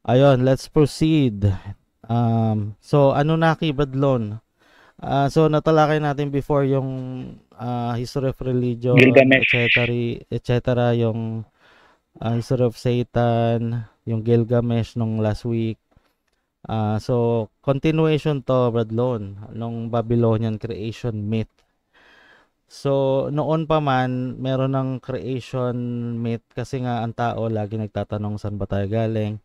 Ayun, let's proceed. So ano na Badlon? So natalakay natin before yung history of religion, Gilgamesh. etc. Yung history of Satan, yung Gilgamesh nung last week. So continuation to Badlon nung Babylonian creation myth. So noon pa man meron ng creation myth kasi nga ang tao lagi nagtatanong saan ba tayo galing.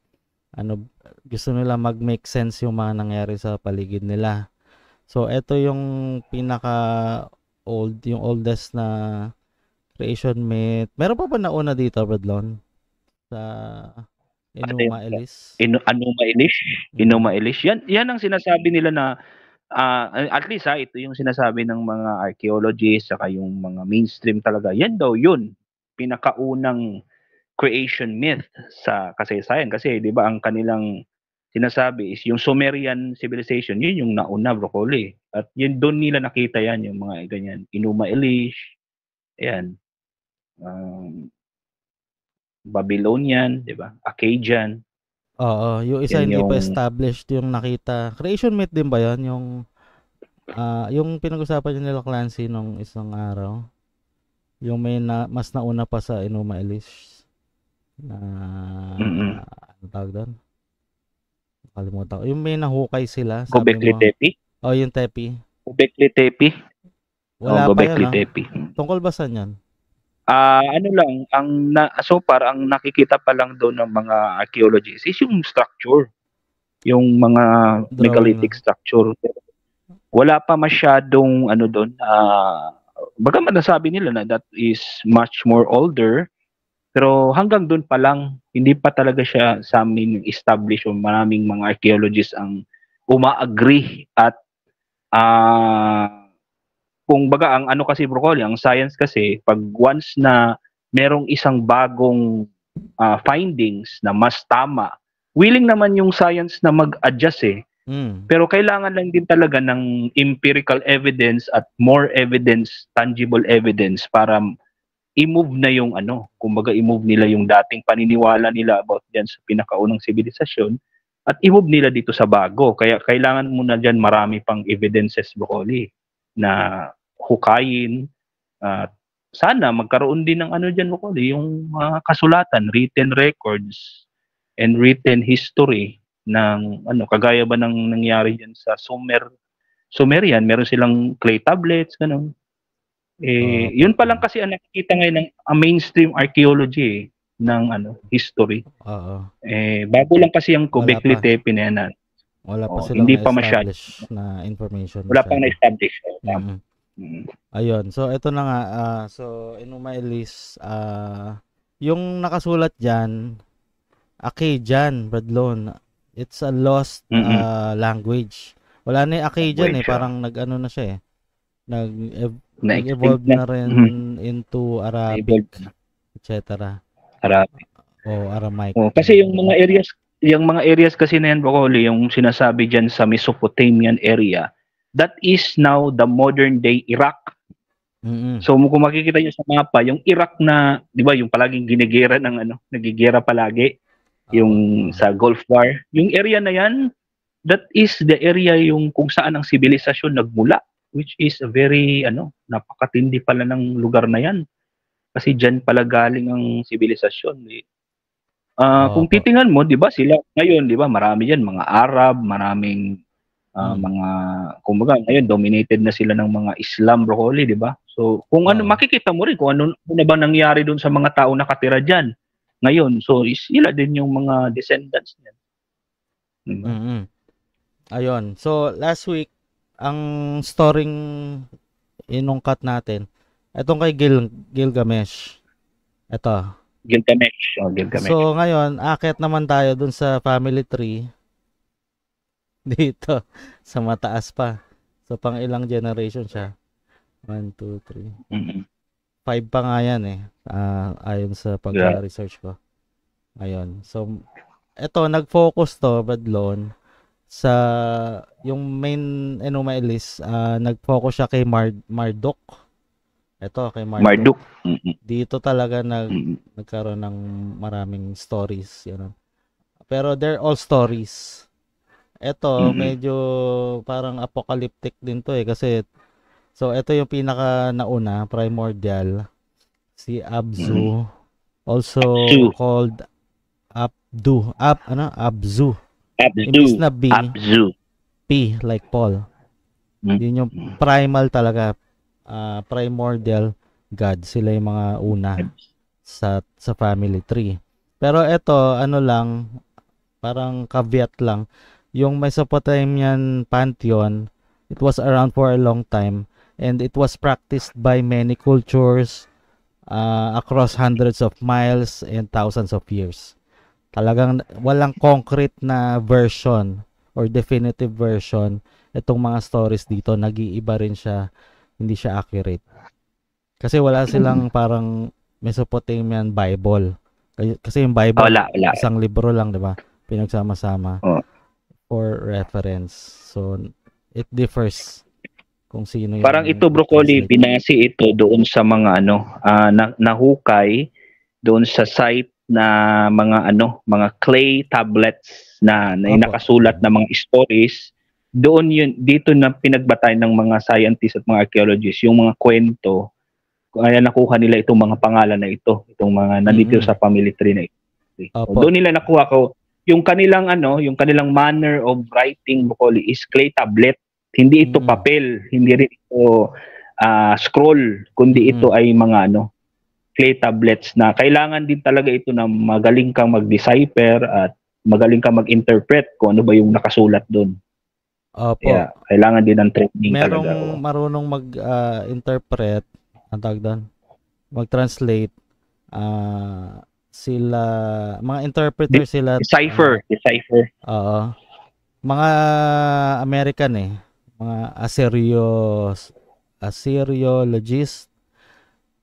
Ano gusto nila mag-make sense yung mga nangyari sa paligid nila. So ito yung pinaka yung oldest na creation myth. Meron pa ba nauna dito, Bradlon? Sa Ano yun? Enuma Elish? Anuma Elish. Mm. Inuma Elish. Yan ang sinasabi nila na at least ito yung sinasabi ng mga archaeologists saka yung mga mainstream talaga. Yan daw yun. Pinakaunang creation myth sa kasaysayan kasi 'di ba ang kanilang sinasabi is yung Sumerian civilization yun yung nauna broccoli at yun doon nila nakita yan yung mga ganyan Enuma Elish ayan um, Babylonian 'di ba Akkadian Oo, yung isa yan hindi pa yung established yung nakita. Creation myth din ba 'yon? Yung pinag-usapan nila Clancy nung isang araw. Yung may mas nauna pa sa Enuma Elish na mm, ano tawag doon? Nakalimutan ko. Yung may nahukay sila, sabi Gobekli mo. Tepe Oh, yung Tepi. Gobekli Tepe Wala pa yun, Gobekli ah. Tepe Tungkol ba saan yan? ano lang so far ang nakikita pa lang doon ng mga archaeologists is yung structure yung mga Drawing megalithic lang. structure wala pa masyadong ano doon bagaman nasabi nila na that is much more older pero hanggang doon pa lang hindi pa talaga siya sa amin established o maraming mga archaeologists ang uma-agree at kung baga ang ano kasi broccoli ang science kasi pag once na merong isang bagong findings na mas tama willing naman yung science na mag-adjust Mm. pero kailangan lang din talaga ng empirical evidence at more evidence, tangible evidence para i-move na yung ano, kumbaga i-move nila yung dating paniniwala nila about diyan sa pinakaunang sibilisasyon at i-move nila dito sa bago. Kaya kailangan muna diyan marami pang evidences broccoli na hukayin at sana magkaroon din ng ano diyan broccoli yung mga kasulatan, written records and written history ng ano kagaya ba ng nangyari diyan sa Sumerian, meron silang clay tablets ganun. Oo, Yun pa lang kasi ang nakikita ngayon ng mainstream archaeology ng ano history. oo. Bago lang kasi ang Wala Göbekli pa. Tepe na yan. Wala pa silang Hindi pa masyado. na-establish na information Wala pang masyado. na-establish. Tama. Mm. Mm. Ayun. So ito na nga so Enuma Elish yung nakasulat diyan Akkadian, Badlon. It's a lost Mm-mm. language. Wala na yung Akkadian Language. parang nag-ano na siya Nag Na-extinct nag-evolve na. na rin Mm. into Arabic, Na-evolve na. etc. Arabic. O Aramaic. Kasi yung mga areas kasi na yan, Bacoli, yung sinasabi dyan sa Mesopotamian area, that is now the modern day Iraq. Mm. So kung makikita niyo sa mapa, yung Iraq na, 'di ba, yung palaging ginigera ng ano, nagigera palagi, yung Oo, oo. sa Gulf War, yung area na 'yan, that is the area yung kung saan ang sibilisasyon nagmula, which is a very ano, napakatindi pala ng lugar na 'yan. Kasi diyan pala galing ang sibilisasyon. Kung Opo. titingnan mo, 'di ba, sila ngayon, 'di ba, marami diyan mga Arab, maraming Mm. mga kumbaga ngayon dominated na sila ng mga Islam broccoli, 'di ba? So kung ano Oo. makikita mo rin kung ano na ba nangyari doon sa mga tao nakatira diyan ngayon. So sila din yung mga descendants niyan, 'di ba? Mm. Ayun. So last week ang storing inungkat natin etong kay Gilgamesh. Ito. Gilgamesh. So ngayon, akit naman tayo dun sa family tree dito sa mataas pa. So pang ilang generation siya? 1, 2, 3. Mm. 5 pa nga yan ayon sa Yeah. pagka-research ko. Ayun. So eto nag-focus to Badlon sa yung main Enuma Elish, nag-focus siya kay Marduk. Ito kay Marduk. Marduk. Mm. Dito talaga Mm. nagkaroon ng maraming stories, Pero they're all stories. Ito, Mm-mm. medyo parang apocalyptic din to kasi so ito yung pinaka nauna, primordial, si Mm-mm. Abzu, also Abzu. called Abzu. Abzu. Imbis na B, Abzu. P like Paul. Yun yung Mm-mm. primal talaga, primordial God. Sila yung mga una sa family tree. Pero ito, ano lang, parang caveat lang, yung Mesopotamian pantheon, it was around for a long time and it was practiced by many cultures across hundreds of miles and thousands of years. Talagang walang concrete na version or definitive version itong mga stories dito. Nag-iiba rin siya, hindi siya accurate. Kasi wala silang parang Mesopotamian Bible. Kasi yung Bible, Wala. isang libro lang, di ba? Pinagsama-sama Oh. for reference. So, it differs kung sino yung Parang ito, Broccoli, translate. binase ito doon sa mga nahukay doon sa site na mga clay tablets na Opo. nakasulat na mga stories. Doon yun, dito na pinagbatay ng mga scientists at mga archaeologists yung mga kwento. Kaya nakuha nila itong mga pangalan na ito, itong mga nandito sa family tree na ito. So, Opo. doon nila nakuha ko yung kanilang manner of writing, Broccoli, is clay tablet. Hindi ito papel, hindi rin ito scroll, kundi ito ay mga clay tablets na kailangan din talaga ito na magaling kang mag-decipher at magaling kang mag-interpret kung ano ba yung nakasulat doon. Opo. Kaya kailangan din ng training talaga. Merong marunong mag-interpret, ang tawag doon, mag-translate, sila, mga interpreter sila. Decipher. Oo. Mga American mga Assyriologist,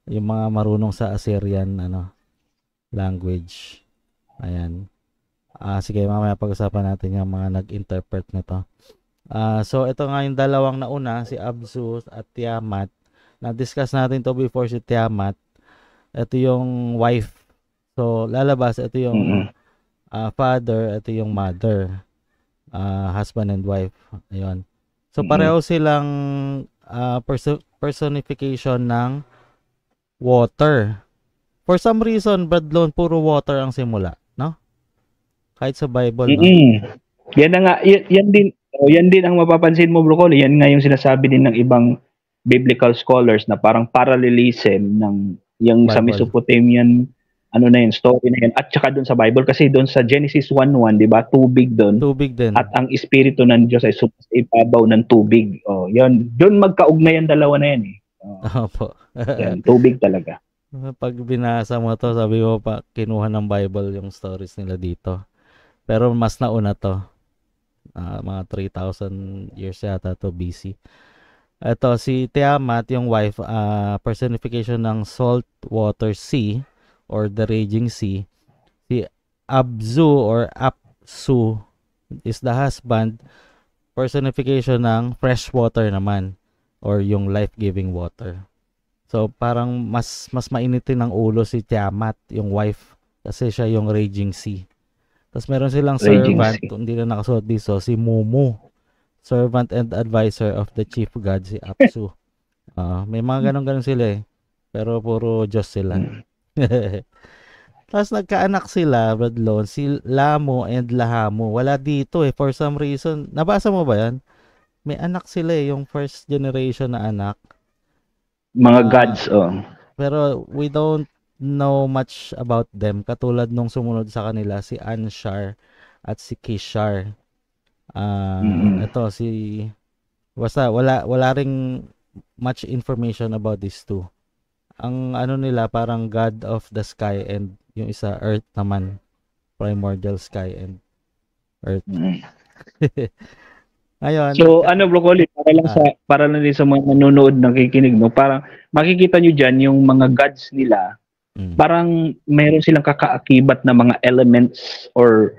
yung mga marunong sa Assyrian language. Ayan. Sige, mamaya pag-usapan natin yung mga nag-interpret nito. So ito nga yung dalawang nauna, si Abzu at Tiamat. Na-discuss natin to before, si Tiamat. Ito yung wife. So lalabas, ito yung father, ito yung mother. Husband and wife. Ayun. So pareho silang personification ng water. For some reason, Bradlon, puro water ang simula, no? Kahit sa Bible, no? Yan na nga, yan din ang mapapansin mo, Broccoli. Yan nga yung sinasabi din ng ibang biblical scholars na parang parallelism ng yung sa Mesopotamian story na yan, at saka doon sa Bible, kasi doon sa Genesis 1:1, di ba, tubig doon. Tubig din. At ang espiritu ng Diyos ay sa ibabaw ng tubig. Yan, doon magkaugnayan dalawa na yan eh. Opo. Yan, tubig talaga. Pag binasa mo to, sabi mo pa, kinuha ng Bible yung stories nila dito. Pero mas nauna to. Mga 3,000 years yata to BC. Ito, si Tiamat, yung wife, personification ng saltwater sea or the raging sea. Si Abzu or Apsu is the husband, personification ng fresh water naman or yung life-giving water. So parang mas mainitin ng ulo si Tiamat, yung wife, kasi siya yung raging sea. Tapos meron silang servant, hindi na nakasuot dito, si Mumu, servant and advisor of the chief god, si Apsu. May mga ganun sila pero puro Diyos sila. Tapos nagkaanak sila, Bradlon, si Lamo and Lahamo. Wala dito for some reason. Nabasa mo ba yan? May anak sila yung first generation na anak. Mga gods, Pero we don't know much about them. Katulad nung sumunod sa kanila, si Anshar at si Kishar. Ito, basta wala ring much information about these two. Ang nila, parang God of the sky and yung isa, Earth naman. Primordial sky and Earth. Ayun. So, Broccoli, para lang din sa mga nanonood, nakikinig, no? Parang makikita nyo dyan yung mga gods nila. Parang mayroon silang kakaakibat na mga elements or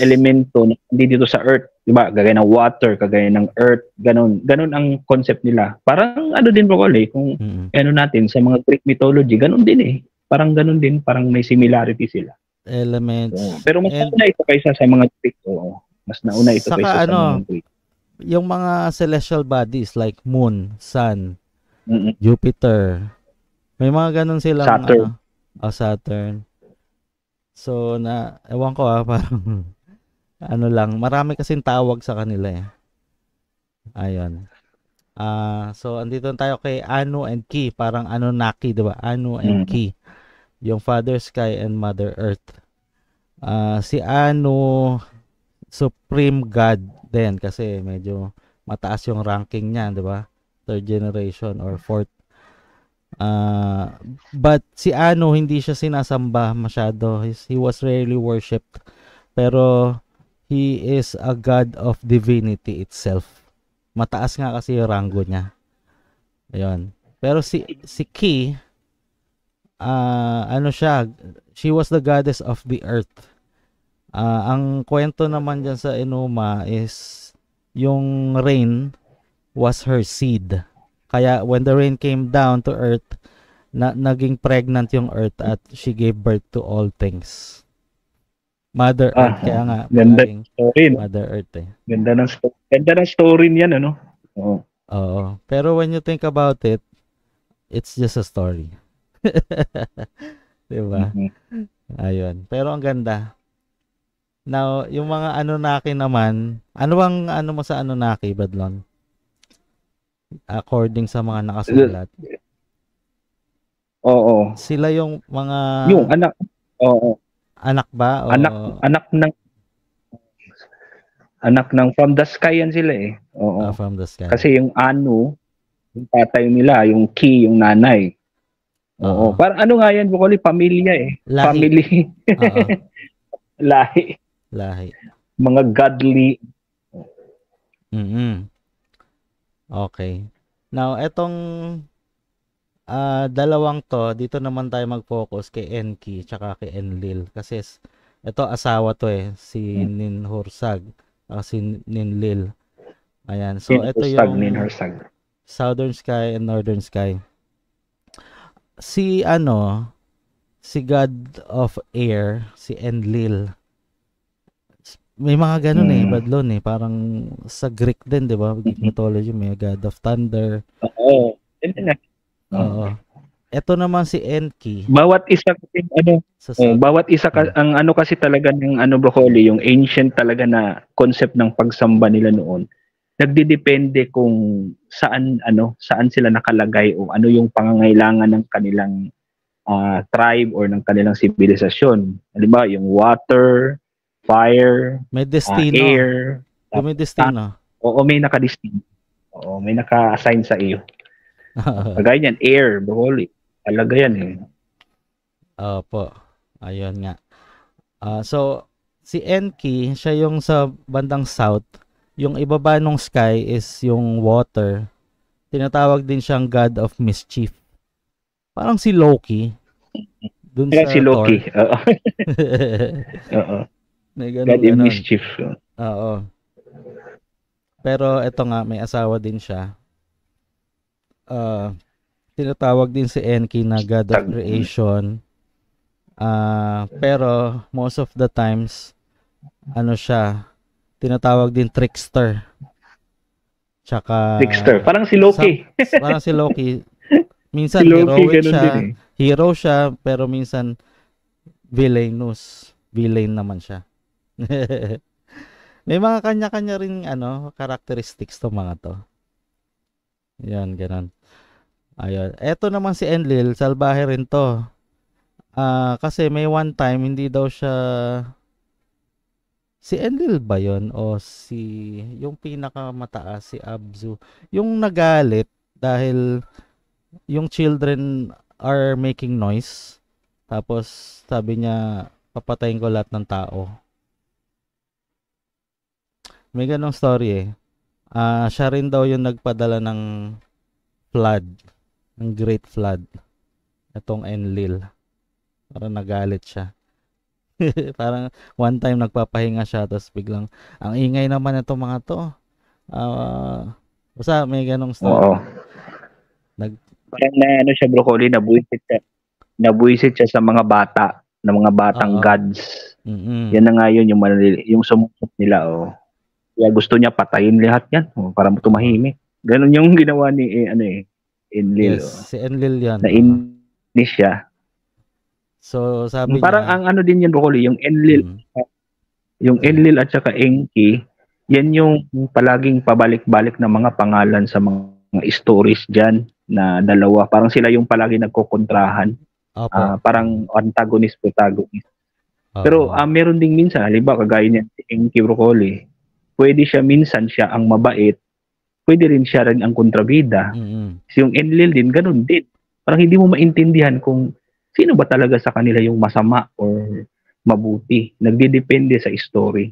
elemento na hindi dito sa Earth. Diba? Kagaya ng water, kagaya ng Earth, ganun ang concept nila. Parang din, Broccoli, kung natin sa mga Greek mythology, ganun din Parang ganun din, parang may similarity sila. elements. Pero mas And nauna ito kaysa sa mga Greek. Oo. Mas nauna ito saka kaysa sa mga ano, Greek. yung mga celestial bodies like moon, sun, Mm-mm. Jupiter. May mga ganun silang Saturn. Saturn. So ewan ko parang ano lang, marami kasing tawag sa kanila eh. Ayun. So andito tayo kay Anu and Ki, parang Anunnaki, 'di ba? Anu and Ki, yung Father Sky and Mother Earth. Si Anu, Supreme God din kasi medyo mataas yung ranking niya, 'di ba? Third generation or fourth. But si Anu hindi siya sinasamba masyado. He was rarely worshipped. Pero he is a god of divinity itself. Mataas nga kasi yung rango niya. Ayun. Pero si Ki, ano siya, she was the goddess of the earth. Ang kwento naman dyan sa Enuma is yung rain was her seed. Kaya when the rain came down to earth, naging pregnant yung earth at she gave birth to all things. Mother Earth, kaya nga ganda palaging story, no? Mother Earth eh. Ganda ng story niyan, ano? Oo. Pero when you think about it, it's just a story. Diba? Mm-hmm. Ayun. Pero ang ganda. Now, yung mga Anunnaki naman, ano bang ano mo sa Anunnaki, Badlon? According sa mga nakasulat. Oo. Sila yung mga... Yung anak. Oo. Anak ba? O... Anak ng from the sky yan sila eh. Oo. From the sky. Kasi yung Anu, yung tatay nila, yung Ki, yung nanay. Oo. Parang ano nga yan, Bukoli, pamilya eh. Lahi. Family. Lahi. Mga godly. Okay. Now, etong dalawang to, dito naman tayo mag-focus kay Enki tsaka kay Enlil. Kasi ito asawa to eh, si Ninhursag, si Ninlil. Ayan. So, ito yung Southern Sky and Northern Sky. Si God of Air, si Enlil. May mga ganun Badlon eh. Parang sa Greek din, di ba? Greek mythology, may God of Thunder. Oo. Oo. Ito naman si Enki. Bawat isa kasi ang ano kasi talaga ng Broccoli, yung ancient talaga na concept ng pagsamba nila noon. Nagdidepende kung saan sila nakalagay o ano yung pangangailangan ng kanilang tribe or ng kanilang sibilisasyon. Halimbawa, yung water, fire, may destino. Air. May destino. Oo, may nakadestino. Oo, may naka-assign sa iyo. Kagaya niyan, air, Broccoli. Talaga yan eh. Opo. Ayun nga. So, si Enki, siya yung sa bandang south. Yung ibaba ng sky is yung water. Tinatawag din siyang God of Mischief. Parang si Loki. Dun sa si Loki. Thor. Oo. God of Mischief. Oo. Pero eto nga, may asawa din siya. Tinatawag din si Enki na God of Creation. Pero most of the times, siya, tinatawag din trickster. Tsaka... Trickster. Parang si Loki. Parang si Loki. Minsan si Loki, heroic siya. Hero siya, pero minsan villainous. Villain naman siya. May mga kanya-kanya rin characteristics to mga to. Yan, ganun. Ayun. Eto naman si Enlil, salbahe rin to. Kasi may one time, hindi daw siya... Si Enlil ba yun? O yung pinakamataas, si Abzu. Yung nagalit dahil yung children are making noise. Tapos sabi niya, papatayin ko lahat ng tao. May ganong story eh. Siya rin daw yung nagpadala ng flood. Ng great flood. Itong Enlil. Parang nagalit siya. Parang one time nagpapahinga siya tapos biglang ang ingay naman itong mga to. Basta may ganong story. Oo. Parang siya, Broccoli, nabuisit siya sa mga bata. ng mga batang Oo. gods. Mm. Yan na nga yun, yung sumusunod nila. Oh. Kaya gusto niya patayin lahat yan para Oo. tumahimik. Ganon yung ginawa ni Enlil. Yes, Oh. si Enlil yan. Nainis siya. So, sabi Parang niya, ang ano din yan, Broccoli, mm, yung Enlil at saka Enki, yan yung palaging pabalik-balik na mga pangalan sa mga stories dyan na dalawa. Parang sila yung palagi nagkokontrahan. opo. Parang antagonist, protagonist. Pero Oo. meron ding minsan, halimbawa kagaya niya si Enki Broccoli, pwede siya minsan siya ang mabait, pwede rin siya rin ang kontrabida. Mm. So, yung Enlil din, ganun din. Parang hindi mo maintindihan kung sino ba talaga sa kanila yung masama or mabuti. Nagdidepende sa story.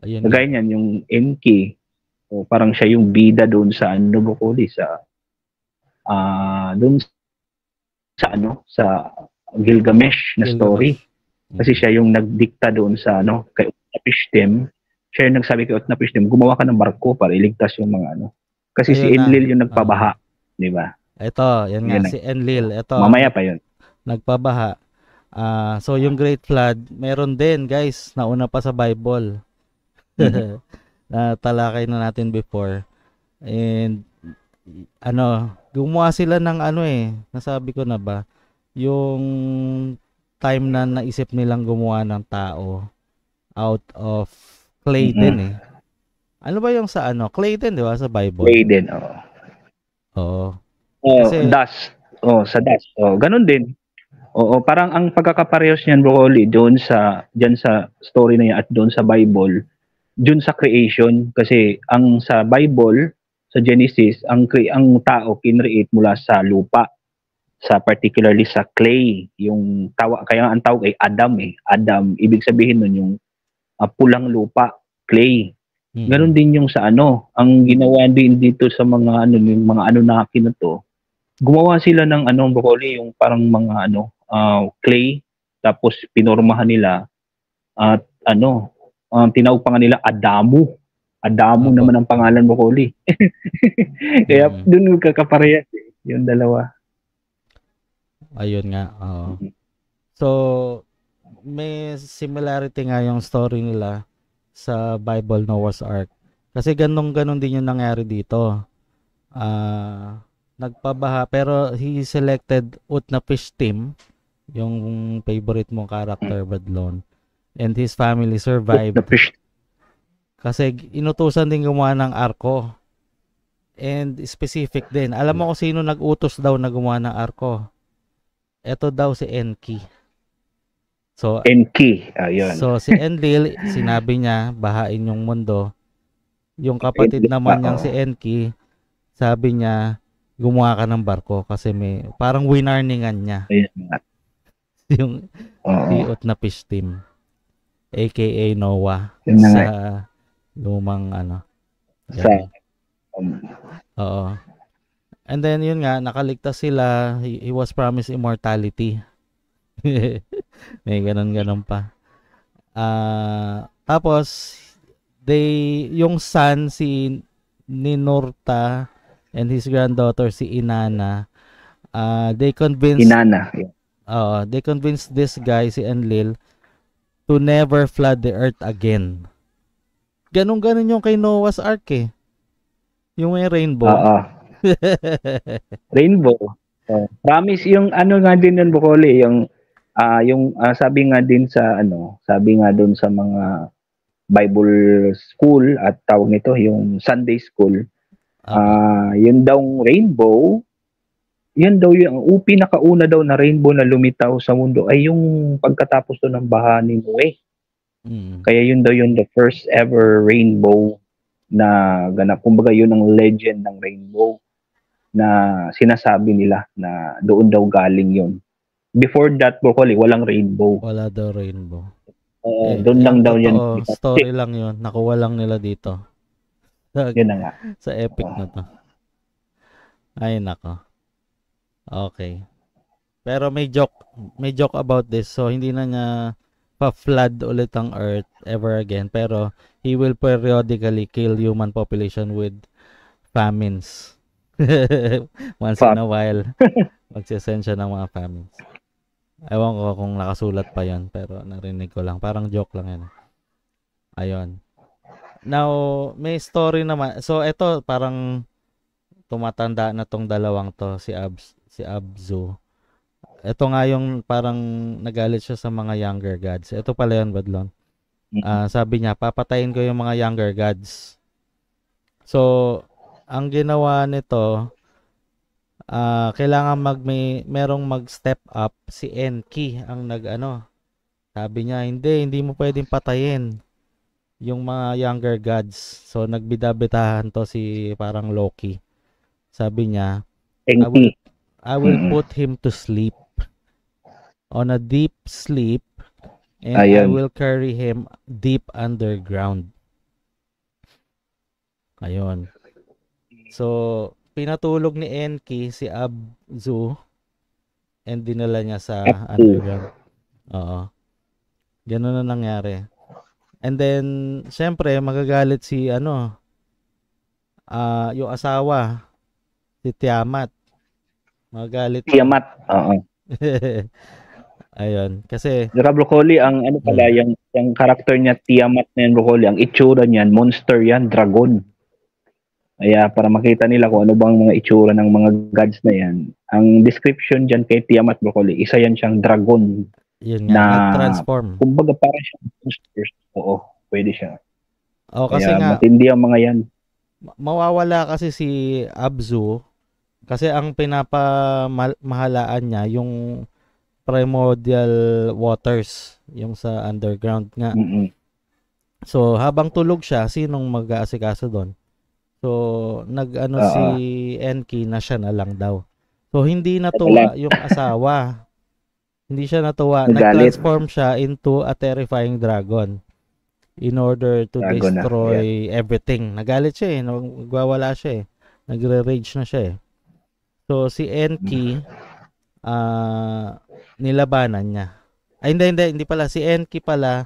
Ayun nga. Kagaya niyan, yung Enki, parang siya yung bida doon sa Broccoli, doon sa Gilgamesh na story. Gilgamesh. Kasi siya yung nagdikta doon sa kay Utnapishtim. Siya yung nagsabi kay Utnapishtim, gumawa ka ng barko para iligtas yung mga Kasi si Ayun na. Enlil yung nagpabaha, di ba? Ito, yan nga, Yan si Enlil. Ito, mamaya pa yun. nagpabaha. So, yung Great Flood, meron din, guys, nauna pa sa Bible. Na talakay na natin before. And, gumawa sila ng nasabi ko na ba, yung time na naisip nilang gumawa ng tao out of clay din eh. Ano ba yung sa clay din, di ba, sa Bible? Clay din, oo. Oo. Kasi, dust. Sa dust. Ganun din. Oo, parang ang pagkakaparehas niyan, Broccoli, diyan sa story na yan at doon sa Bible, doon sa creation. Kasi ang sa Bible, sa Genesis, ang tao kinreate mula sa lupa. Particularly sa clay. Kaya ang tawag ay Adam eh. Adam, ibig sabihin nun yung pulang lupa, clay. Ganon din yung sa ang ginawa din dito sa mga yung mga Anunnaki na to. Gumawa sila ng Broccoli, yung parang mga clay, tapos pinormahan nila at tinawag pa nga nila Adamu. Adamu naman ang pangalan, Broccoli. Kaya doon magkakaparehas yung dalawa. Ayun nga. So, may similarity nga yung story nila sa Bible Noah's Ark. Kasi ganon din yung nangyari dito. Nagpabaha pero he selected Utnapishtim, yung favorite mong character, Badlon, and his family survived. Kasi inutusan din gumawa ng arko. And specific din. Alam mo kung sino nag-utos daw na gumawa ng arko? Ito daw si Enki. So, Enki, ayun. So, si Enlil, sinabi niya, bahain yung mundo. Yung kapatid naman niyang si Enki, sabi niya, gumawa ka ng barko kasi may, parang winarningan niya. Yung si Utnapishtim, aka Noah, sa lumang Oo. And then yun nga, nakaligtas sila. He was promised immortality. May ganun pa. Tapos yung son si Ninurta and his granddaughter si Inanna, they convinced they convinced this guy si Enlil to never flood the earth again. Ganun yung kay Noah's Ark eh. Yung may rainbow. Rainbow. Promise yung nga din nun, Broccoli, yung sabi nga din sa sabi nga doon sa mga Bible school at tawag nito yung Sunday school. Yun daw rainbow, yun daw yung pinakauna daw na rainbow na lumitaw sa mundo ay yung pagkatapos daw ng baha ni Noe. Kaya yun daw yung the first ever rainbow na ganap. Kumbaga yun ang legend ng rainbow na sinasabi nila na doon daw galing yun. Before that, Broccoli, walang rainbow. Wala daw rainbow. Doon lang daw yan. Story lang yun. Nakuha lang nila dito. Yun na nga. Sa epic na to. Ay, nako. Okay. Pero may joke about this. So, hindi na niya pa-flood ulit ang Earth ever again. Pero, he will periodically kill human population with famines. Once in a while, magsisend siya ng mga famines. Ewan ko kung nakasulat pa yon pero narinig ko lang. Parang joke lang yan. Ayun. Now, may story naman. So, ito parang tumatanda na tong dalawang to, si Abzu. Ito nga yung parang nagalit siya sa mga younger gods. Ito pala yun, Badlon. Sabi niya, papatayin ko yung mga younger gods. So, ang ginawa nito, kailangan merong mag-step up. Si Enki ang sabi niya, hindi mo pwedeng patayin yung mga younger gods. So, nagbida-bitahan to si parang Loki. Sabi niya, Enki. I will put him to sleep. On a deep sleep, and I Ayun. will carry him deep underground. Ayun. So, pinatulog ni Enki si Abzu and dinala niya sa underground. Oo. Ganun na nangyari. And then, syempre, magagalit si yung asawa, si Tiamat. Magagalit. Tiamat. Oo. Ayun. Kasi, Broccoli, ang pala, yung character niya, Tiamat na yan, Broccoli, ang itsura niyan, monster yan, dragon. Kaya para makita nila kung ano bang mga itsura ng mga gods na yan, ang description dyan kay Tiamat, Broccoli, isa yan siyang dragon. Yun nga, nag-transform. Kumbaga parang siyang monster. Oo, pwede siya. Kasi kaya nga, matindi ang mga yan. Mawawala kasi si Abzu kasi ang pinapamahalaan niya yung primordial waters, yung sa underground nga. So, habang tulog siya, sinong mag-aasikaso doon? So, si Enki na siya na lang daw. So, hindi natuwa yung asawa. Hindi siya natuwa. Nag-transform siya into a terrifying dragon in order to destroy everything. Nagalit siya nagwawala siya Nagre-rage na siya So, si Enki, nilabanan niya. Ay, hindi pala. Si Enki pala,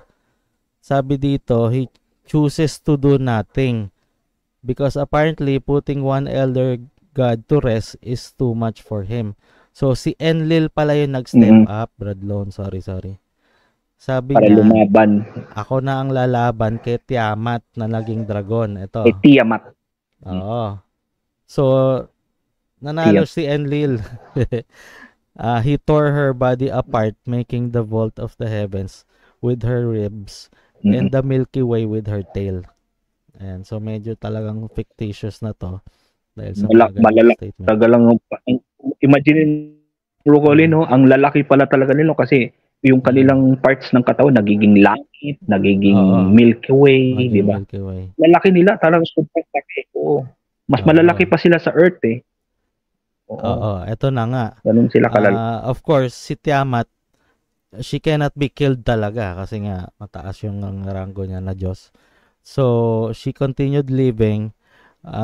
sabi dito, he chooses to do nothing. Because apparently, putting one elder god to rest is too much for him. So, si Enlil pala yung nag-step up. Bradlon, sorry. Sabi para niya, lumaban. Ako na ang lalaban kay Tiamat na naging dragon. Ito. Kay Tiamat. Oo. So, nanalo si Enlil. He tore her body apart, making the vault of the heavens with her ribs and the Milky Way with her tail. And so, medyo talagang fictitious na to. Dahil sa malala statement. Tagalang, imagine, Broccoli, no? Ang lalaki pala talaga nila kasi yung kanilang parts ng katawan nagiging langit, nagiging Milky Way, di ba? Lalaki nila talagang super laki. Oo. Mas malalaki pa sila sa Earth Oo, eto na nga. Ganun sila kalala. Of course, si Tiamat, she cannot be killed talaga kasi nga mataas yung ranggo niya na Diyos. So, she continued living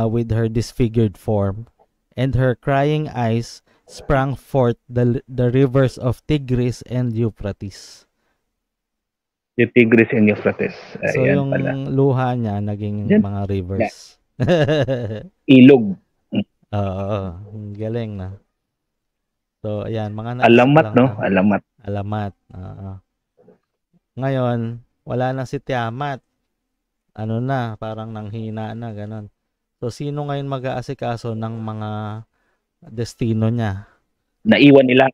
with her disfigured form, and her crying eyes sprang forth the rivers of Tigris and Euphrates. The Tigris and Euphrates. So, yung luha niya naging mga rivers. Ilog. Oo, galing na. So, ayan, mga alamat, no? Alamat. Ngayon, wala na si Tiamat. Parang nanghina na, ganun. So, sino ngayon mag-aasikaso ng mga destino niya? Naiwan nila.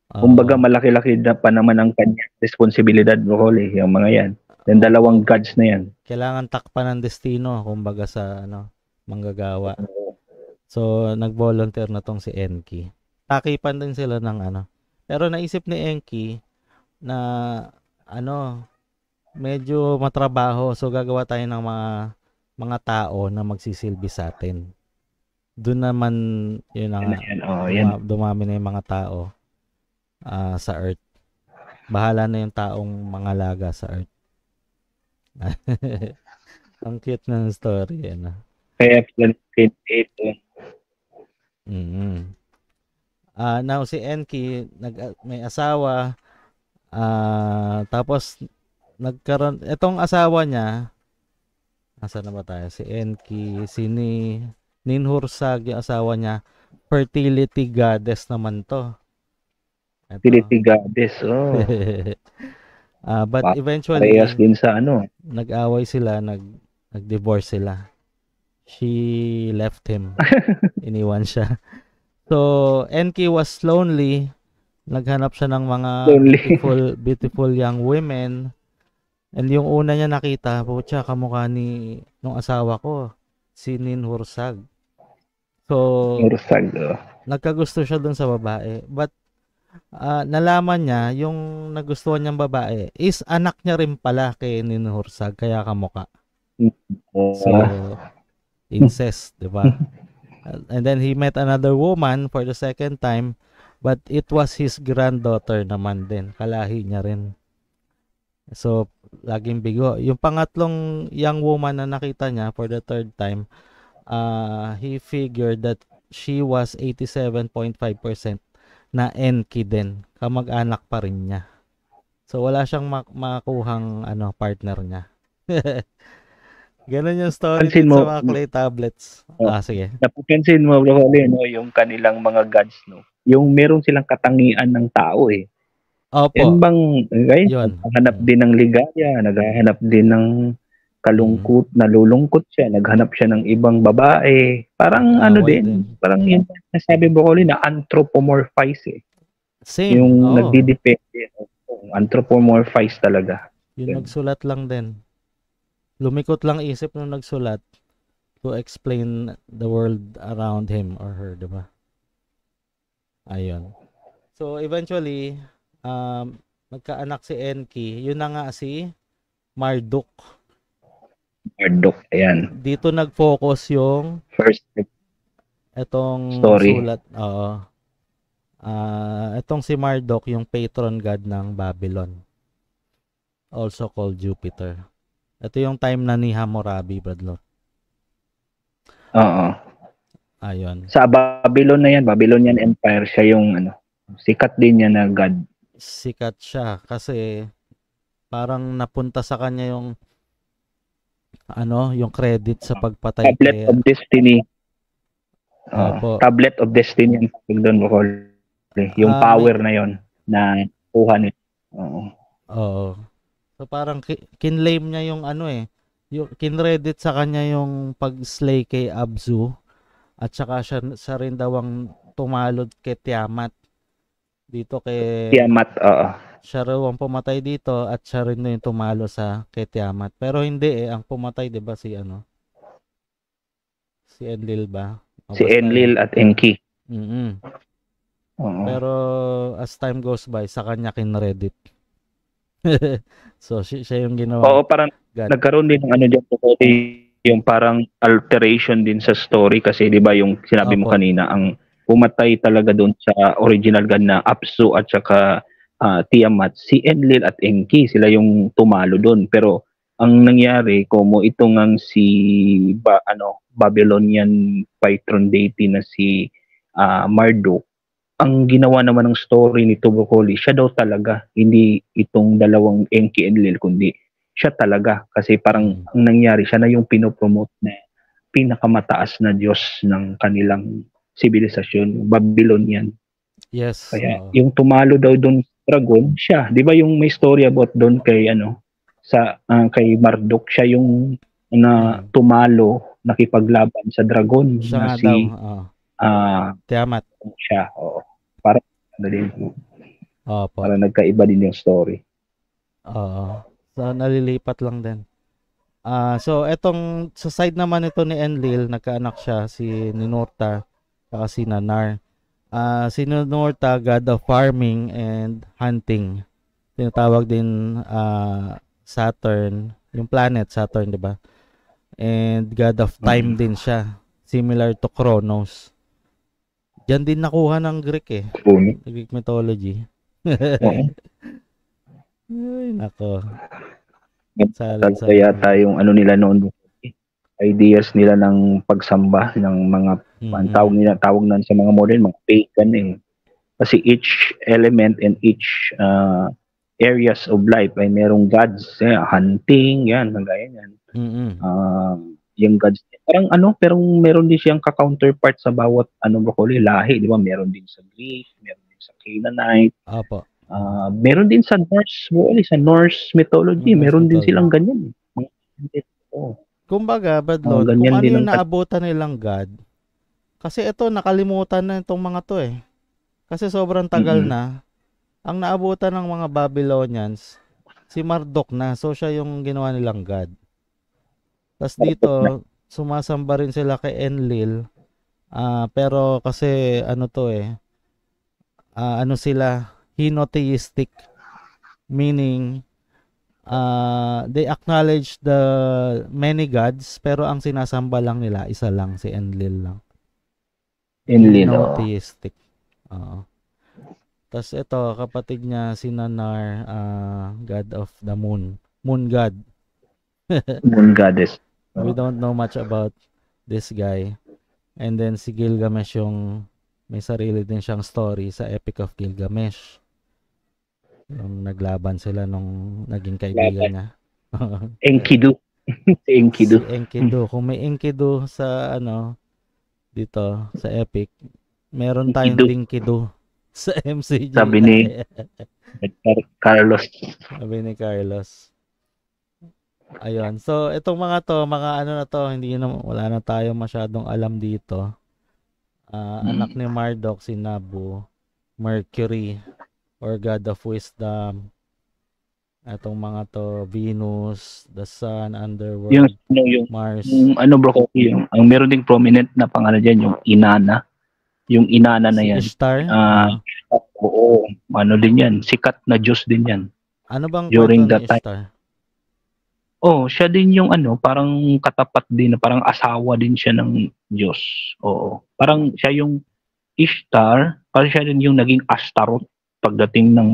Kumbaga malaki-laki na pa naman ang kanyang responsibilidad, Broccoli, yung mga yan. Yung dalawang gods na yan. Kailangan takpan ng destino, kumbaga sa manggagawa. So, nag-volunteer na tong si Enki. Takipan din sila ng Pero naisip ni Enki na medyo matrabaho. So, gagawa tayo ng mga tao na magsisilbi sa atin. Doon naman, yun na nga, dumami na yung mga tao sa Earth. Bahala na yung taong mga laga sa Earth. Ang cute ng story. Kaya ito. Now, si Enki, may asawa, tapos, itong asawa niya, asa na ba tayo? Si Enki, si Ninhursag, yung asawa niya, fertility goddess naman to. Ito. Fertility goddess. Oh. But Parehas eventually, din sa ano. nag-away sila, nag-divorce sila. She left him. Iniwan siya. So, Enki was lonely. Naghanap siya ng mga Lonely. beautiful young women. And yung una niya nakita, putya, kamukha ni nung asawa ko, si Ninhursag. So, Mursag. nagkagusto siya dun sa babae. But, nalaman niya, yung nagustuhan niyang babae, is anak niya rin pala kay Ninhursag, kaya kamukha. So, incest, di ba? And then he met another woman for the second time, but it was his granddaughter naman din. Kalahi niya rin. So, laging bigo. Yung pangatlong young woman na nakita niya for the third time, he figured that she was 87.5% na Enki din. Kamag-anak pa rin niya. So, wala siyang makuhang partner niya. Ganun yung story din sa mga clay tablets. Sige. Napapansin mo, bro, no, yung kanilang mga gods, no? Yung meron silang katangian ng tao, eh. Opo. Yan bang, naghahanap din ng ligaya, naghahanap din ng kalungkot, nalulungkot siya, naghanap siya ng ibang babae. Parang din, parang yung nasabi mo ko na anthropomorphize, eh. Same. Yung nagdidepende, anthropomorphize talaga. Yung nagsulat lang din. Lumikot lang isip nung nagsulat to explain the world around him or her, diba? Ayun. So, eventually, nagkaanak si Enki. Yun na nga si Marduk. Marduk, ayan. Dito nag-focus yung first etong story. Sulat. Oo. Etong si Marduk, yung patron god ng Babylon. Also called Jupiter. Ito yung time na ni Hammurabi, Bradley. Oo. Ayun. Sa Babylon na yan, Babylonian Empire, siya yung sikat din niya na god. Sikat siya kasi parang napunta sa kanya yung yung credit sa pagpatay Tablet of Destiny. Tablet of Destiny ang tawag doon, yung power na yon na kuha niya. Oo. So parang kinlame niya yung yung kinredit sa kanya yung pag-slay kay Abzu at saka siya rin daw ang tumalod kay Tiamat dito kay Tiamat. Siya raw ang pumatay dito at siya rin yung tumalo kay Tiamat. Pero hindi ang pumatay 'di ba si Enlil ba? Si Enlil at Enki. Pero as time goes by sa kanya kinredit. So, siya yung ginawa. Oo, parang nagkaroon din ng dyan yung parang alteration din sa story kasi 'di ba yung sinabi mo kanina, ang pumatay talaga doon sa original god na Apsu at saka Tiamat, si Enlil at Enki, sila yung tumalo doon. Pero ang nangyari, como ito ngang si Babylonian patron deity na si Marduk, ang ginawa naman ng story ni Tubokoli, siya daw talaga, hindi itong dalawang Enki and Enlil, kundi siya talaga. Kasi parang ang nangyari, siya na yung pinopromote na pinakamataas na Diyos ng kanilang sibilisasyon, Babylonian. Yes. Kaya yung tumalo daw doon dragon, siya. Di ba yung may story about doon kay kay Marduk, siya yung na tumalo, nakipaglaban sa dragon siya na si Tiamat. Siya, oo. Para nagkaiba din yung story. Oo. So, nalilipat lang din. So, etong sa side naman ito ni Enlil, nagkaanak siya si Ninurta at si Nanar. Si Ninurta, god of farming and hunting. Tinatawag din Saturn, yung planet Saturn, 'di ba? And god of time din siya, similar to Kronos. Diyan din nakuha ng Greek Greek mythology. Ay, nako. Kaya tayong nila noon, ideas nila ng pagsamba ng mga tawag na sa mga modern, mga pagan Kasi each element and each areas of life ay merong gods, hunting, yan, kagaya yan. yung gods. Parang ano, pero meron din siyang ka-counterpart sa bawat broccoli, lahi, di ba? Meron din sa Greek, meron din sa Canaanite, Opo. meron din sa Norse, broccoli, sa Norse mythology, Norse meron din mythology. silang ganyan. Oh, Kumbaga, mga Badlon, kung ganyan ano din yung ang naabutan nilang God, kasi ito, nakalimutan na itong mga to eh. Kasi sobrang tagal mm na. Ang naabutan ng mga Babylonians, si Marduk na. So, siya yung ginawa nilang God. Tapos dito, sumasamba rin sila kay Enlil. Pero kasi, ano to eh, ano sila, henotheistic. Meaning, they acknowledge the many gods, pero ang sinasamba lang nila, isa lang, si Enlil lang. Enlil. Henotheistic. Oo. Tapos ito, kapatid niya, si Nanar, God of the Moon. Moon God. Moon goddess. We don't know much about this guy. And then si Gilgamesh yung may sarili din siyang story sa Epic of Gilgamesh. Yung naglaban sila nung naging kaibigan niya. Enkidu. Si Si Enkidu. Enkidu. Kung may Enkidu sa dito sa Epic, meron tayong Enkidu. Dinkidu sa MCG. Sabi ni Carlos. Sabi ni Carlos. Ayun. So, itong mga to, mga ano na to, wala na tayo masyadong alam dito. Anak ni Marduk, si Nabu, Mercury, or God of Wisdom. Itong mga to, Venus, the Sun, Underworld, Mars. Yung bro, ang meron ding prominent na pangalan diyan, yung Inanna. Yung Inanna na Si yan. Ishtar? Oo, ano din yan, sikat na Diyos din yan. Ano bang during kwento that ni Ishtar? Siya din yung parang katapat din, parang asawa din siya ng Diyos. Oo. Parang siya yung Ishtar, parang siya din yung naging Astaroth pagdating ng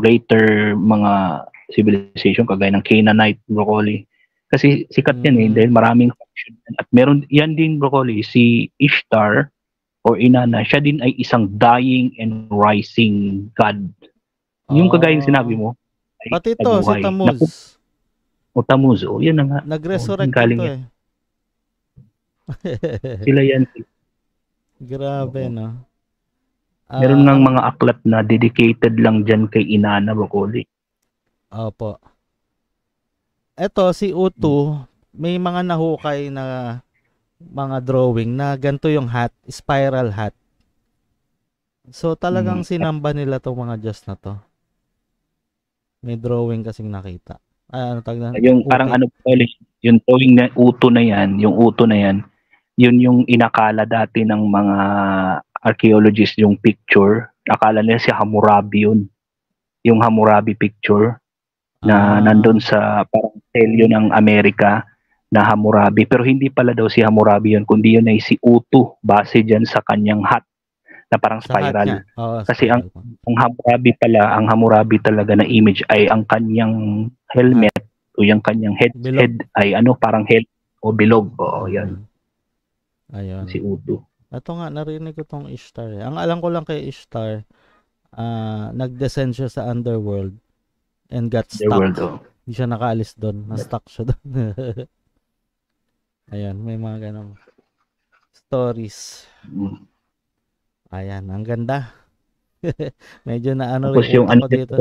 later mga civilization kagaya ng Canaanite, broccoli. Kasi sikat yan dahil maraming faction. At meron yan din, broccoli, si Ishtar or Inanna, siya din ay isang dying and rising god. Yung kagaya yung sinabi mo. Pati to, si Tammuz. Tammuz, yan na nga. Nag-resurrect din to eh. Sila yan. Grabe, no? Meron ngang mga aklat na dedicated lang dyan kay Inanna, broccoli. Opo. Eto, si Utu, may mga nahukay na mga drawing na ganito yung hat, spiral hat. So, talagang sinamba nila tong mga Diyos na to. May drawing kasing nakita. Yung parang yung drawing na Utu na yan, yun yung inakala dati ng mga archaeologists yung picture. Akala nila si Hammurabi yun. Yung Hammurabi picture na nandun sa parang selyo ng Amerika na Hammurabi. Pero hindi pala daw si Hammurabi yun, kundi yun ay si Utu base dyan sa kanyang hat na parang spiral. Kasi ang Hammurabi talaga na image ay ang kanyang helmet o yung kanyang head ay parang head o bilog. Yan. Ayun. Si Utu. Ito nga, narinig ko tong Ishtar. Ang alam ko lang kay Ishtar, nag-descend siya sa underworld and got stuck. Hindi siya nakaalis doon. Na-stuck siya doon. Ayan, may mga ganong stories. Ayan, ang ganda. Medyo na tapos yung ko dito.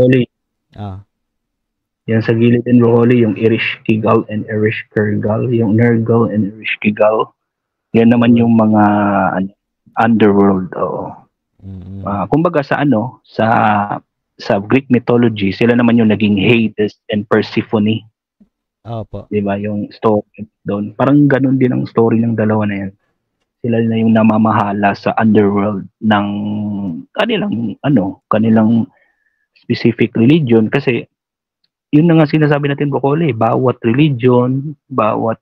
Yan sa gilid din, broccoli, yung Ereshkigal and Ereshkigal, yung Nergal and Ereshkigal. Yan naman yung mga underworld. Kumbaga sa sa Greek mythology, sila naman yung naging Hades and Persephone. Opo. Diba? Yung story doon. Parang ganun din ang story ng dalawa na yan. Sila na yung namamahala sa underworld ng kanilang specific religion. Kasi yun na nga sinasabi natin, broccoli, bawat religion, bawat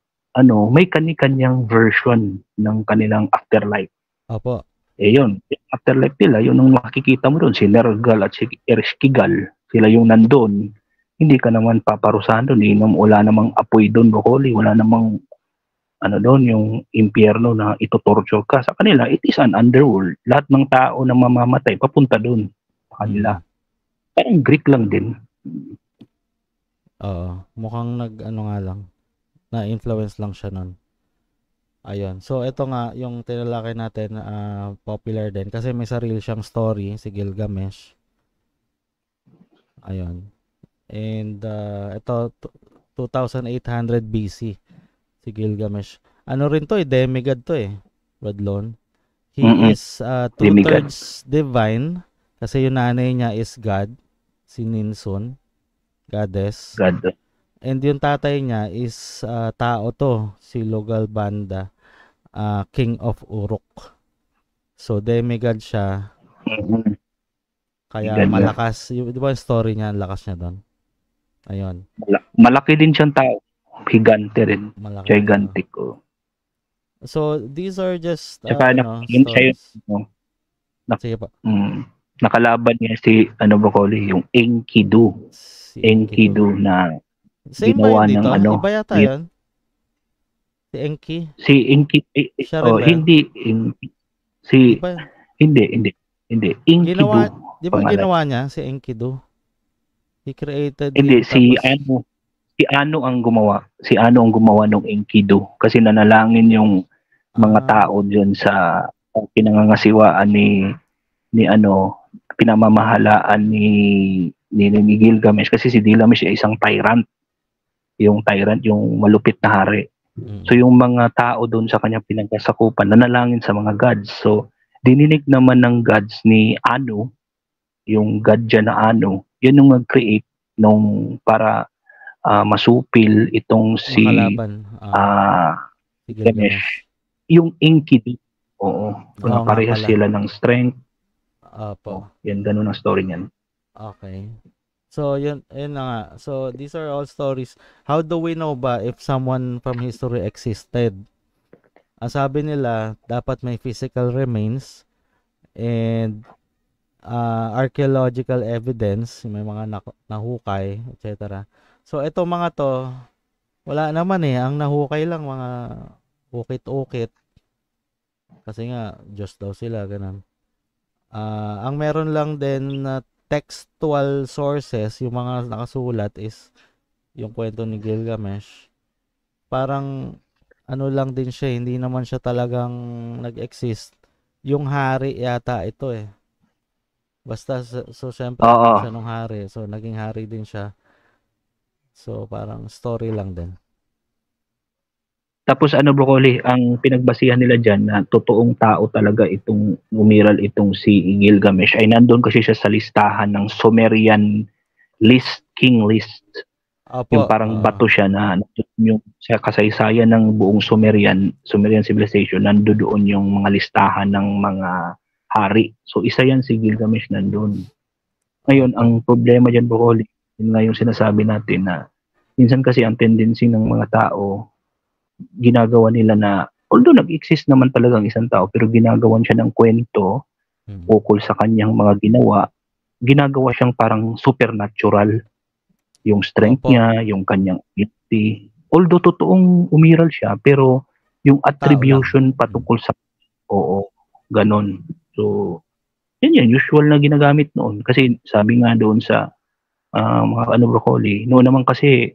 may kani-kanyang version ng kanilang afterlife. Opo. Yun, afterlife nila, yun ang makikita mo doon, si Nergal at si Ereshkigal, sila yung nandun. Hindi ka naman paparusahan doon, wala namang apoy doon, broccoli, wala namang doon, yung impyerno na itotorture ka. Sa kanila, it is an underworld. Lahat ng tao na mamamatay, papunta doon. Sa kanila. Parang Greek lang din. Oo. Mukhang nga lang. Na-influence lang siya nun. Ayun. So, ito nga, yung tinalakay natin, popular din. Kasi may sarili siyang story, si Gilgamesh. Ayun. And, ito, 2800 BC, si Gilgamesh. Ano rin to demigod to Radlon. He Mm-mm. is Demigod. two-thirds divine kasi yung nanay niya is God, si Ninsun, goddess. God. And yung tatay niya is tao to, si Logalbanda, king of Uruk. So demigod siya, Mm-mm. kaya God na. malakas. Di ba yung story niya, ang lakas niya doon? Ayun, Malaki din siyang tao. Higante rin. malaki. Gigantic. Oh. So these are just Tsaka yun siya yung stories. ano, na, Sige pa. nakalaban niya si Broccoli, yung Enkidu. Si Enkidu. Enkidu na Same ba yun ginawa ng dito? Iba yata yun? Si Enki? si Enki Siya rin ba yun? hindi si Iba yun. hindi Enkidu Ginawa, di ba pangalan. ginawa niya si Enkidu? He created Hindi him tapos, si Ano ang gumawa. Si Ano ang gumawa ng Enkidu kasi nanalangin yung mga ah, tao diyan sa pinangangasiwaan ni pinamamahalaan ni Gilgamesh kasi si Gilgamesh ay isang tyrant, yung malupit na hari. So mm, yung mga tao doon sa kanyang pinagkasakupan nanalangin sa mga gods. So dininig naman ng gods ni Anu, yung god dyan na Anu, yun yung nag-create nung para masupil itong si makalaban, si Ganesh. Gilgamesh. Yung Enkidu. Oo. So, Oo nga naparehas pala. sila ng strength. Opo. Oh, yan, ganun ang story niyan. Okay. So, yun na nga. So, these are all stories. How do we know ba if someone from history existed? Ang sabi nila, dapat may physical remains and archaeological evidence, may mga nahukay, etc. So, ito mga to, wala naman ang nahukay lang mga ukit-ukit. Kasi nga, Diyos daw sila, ganun. Ang meron lang din na textual sources, yung mga nakasulat is yung kwento ni Gilgamesh. Parang ano lang din siya, hindi naman siya talagang nag-exist. Yung hari yata ito Basta, so syempre Oo. anak siya nung hari. So naging hari din siya. So parang story lang din. Tapos Broccoli, ang pinagbasihan nila dyan na totoong tao talaga itong umiral itong si Gilgamesh ay nandun kasi siya sa listahan ng Sumerian king list. Opo, Yung parang bato siya na yung sa kasaysayan ng buong Sumerian civilization, nandoon yung mga listahan ng mga hari. So isa yan si Gilgamesh nandun. Ngayon, opo. ang problema dyan, Broccoli, yun nga yung sinasabi natin na minsan kasi ang tendency ng mga tao, ginagawa nila na, although nag-exist naman talagang isang tao, pero ginagawan siya ng kwento ukol sa kanyang mga ginagawa siyang parang supernatural. Yung strength Opo, niya, yung kanyang ability. Although totoong umiral siya, pero yung tao lang. attribution patungkol sa oo, ganon. So, yan usual na ginagamit noon. Kasi sabi nga doon sa mga Broccoli, noon naman kasi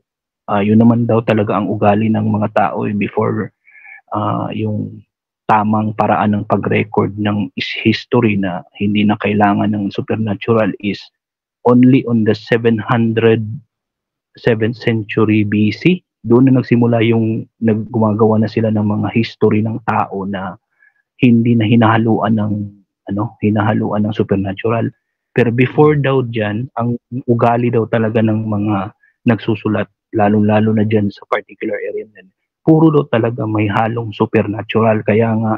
yun naman daw talaga ang ugali ng mga tao before yung tamang paraan ng pag-record ng history na hindi na kailangan ng supernatural is only on the 7th century BC. Doon na nagsimula yung gumagawa na sila ng mga history ng tao na hindi na hinahaluan ng supernatural. Pero before daw diyan, ang ugali daw talaga ng mga nagsusulat, lalo-lalo na diyan sa particular area na puro daw talaga may halong supernatural. Kaya nga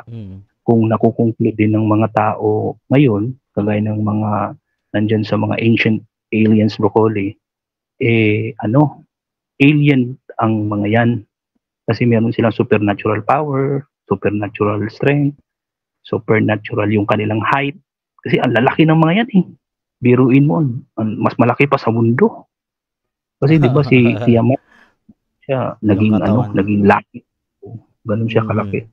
kung nakukonclude din ng mga tao ngayon, kagaya ng mga nandyan sa mga ancient aliens, Broccoli, alien ang mga yan. Kasi meron silang supernatural power, supernatural strength, supernatural yung kanilang height. Kasi ang lalaki ng mga yan. Biruin mo, mas malaki pa sa mundo. Kasi 'di ba si Tiamat siya Yung katawan. naging laki. Ganun siya kalaki.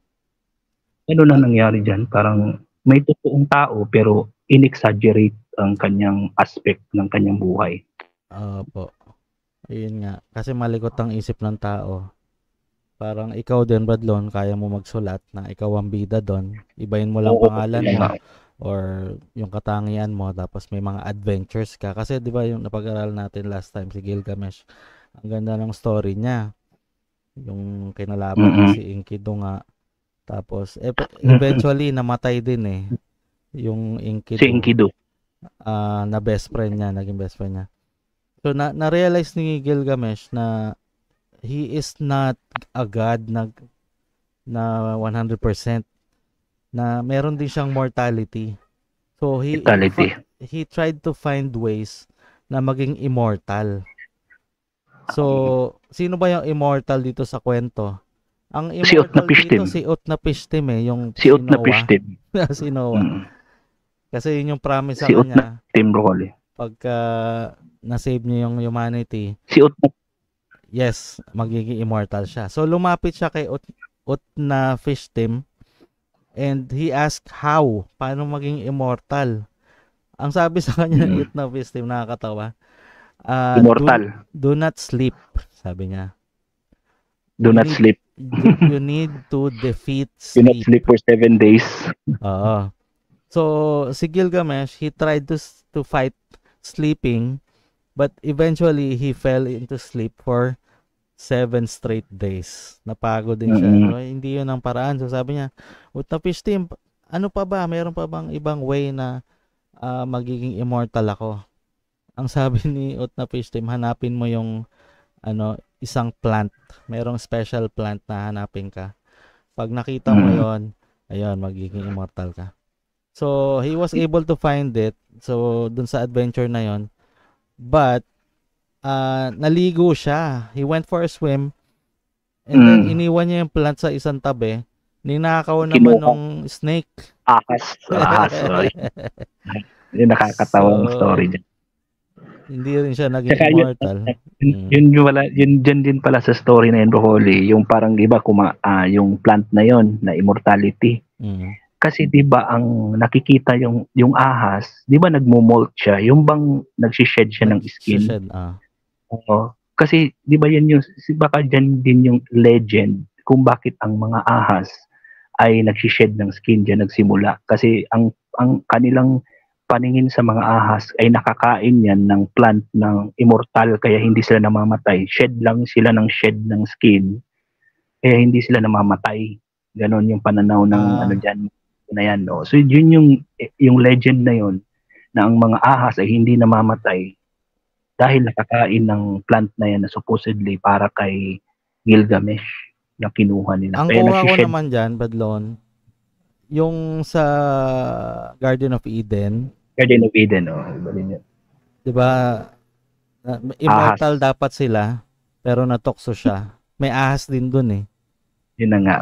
Ano na nangyari diyan? Parang may totoong tao pero inexaggerate ang kanyang aspect ng kanyang buhay. Opo. Ayun nga. Kasi malikot ang isip ng tao. Parang ikaw din, Bradlon, kaya mo magsulat na ikaw ang bida doon. Ibahin mo lang Oo, pangalan yun mo nga. or yung katangian mo tapos may mga adventures ka. Kasi 'di ba yung napag-aralan natin last time si Gilgamesh. Ang ganda ng story niya. Yung kinalaban niya Mm-mm. si Enkidu nga. Tapos Mm-mm. eventually namatay din eh yung Si Enkidu. Enkidu. Na best friend niya, naging best friend niya. So na-realize ni Gilgamesh na he is not a god na 100% na meron din siyang mortality. So Vitality. he tried to find ways na maging immortal. So sino ba yung immortal dito sa kwento? Ang Si immortal dito Utnapishtim. si Utnapishtim yung Si si Noah. Utnapishtim. Si Noah. Mm. Kasi yun yung promise sa Si kanya Utnapishtim, Broccoli. pagka na-save niya yung humanity. Si Utnap. Yes, magiging immortal siya. So lumapit siya kay Utnapishtim and he asked how, paano maging immortal. Ang sabi sa kanya ng Utnapishtim, nakakatawa. Uh, do, Immortal. do not sleep, sabi niya. Do not sleep. You need to defeat Do not sleep. sleep for 7 days. Oo. So, si Gilgamesh, he tried to fight sleeping, but eventually, he fell into sleep for 7 straight days. Napagod din siya. Mm-mm. So, hindi yun ang paraan. So, sabi niya, Utnapishtim, ano pa ba? Meron pa bang ibang way na magiging immortal ako? Ang sabi ni Utnapishtim, hanapin mo yung isang plant. Merong special plant na hanapin ka. Pag nakita mo yon, ayun, magiging immortal ka. So, he was able to find it. So, dun sa adventure na yon. But, naligo siya. He went for a swim. And then, iniwan niya yung plant sa isang tabi. Ninakaw naman nung snake. Ahas. Yung nakakatawang story dyan. Hindi rin siya naging immortal. Yun dyan din pala sa story na yun, Broccoli, yung parang iba yung plant na yon na immortality. Kasi 'di ba ang nakikita yung ahas, 'di ba nagmo-molt siya, yung bang nagsi-shed siya ng skin. Oo. Kasi 'di ba yan yung baka dyan din yung legend kung bakit ang mga ahas ay nagsi-shed ng skin diyan nagsimula. Kasi ang kanilang paningin sa mga ahas ay nakakain yan ng plant ng immortal kaya hindi sila namamatay. Shed lang sila ng shed ng skin kaya hindi sila namamatay. Ganon yung pananaw ng dyan na yan. No? So yun yung legend na yun na ang mga ahas ay hindi namamatay dahil nakakain ng plant na yan na supposedly para kay Gilgamesh na kinuha nila. Ang kuha ko naman dyan, Badlon, yung sa Garden of Eden. Garden of Eden, iba din yun. Diba, immortal ahas dapat sila, pero natokso siya. May ahas din dun eh. Yun na nga,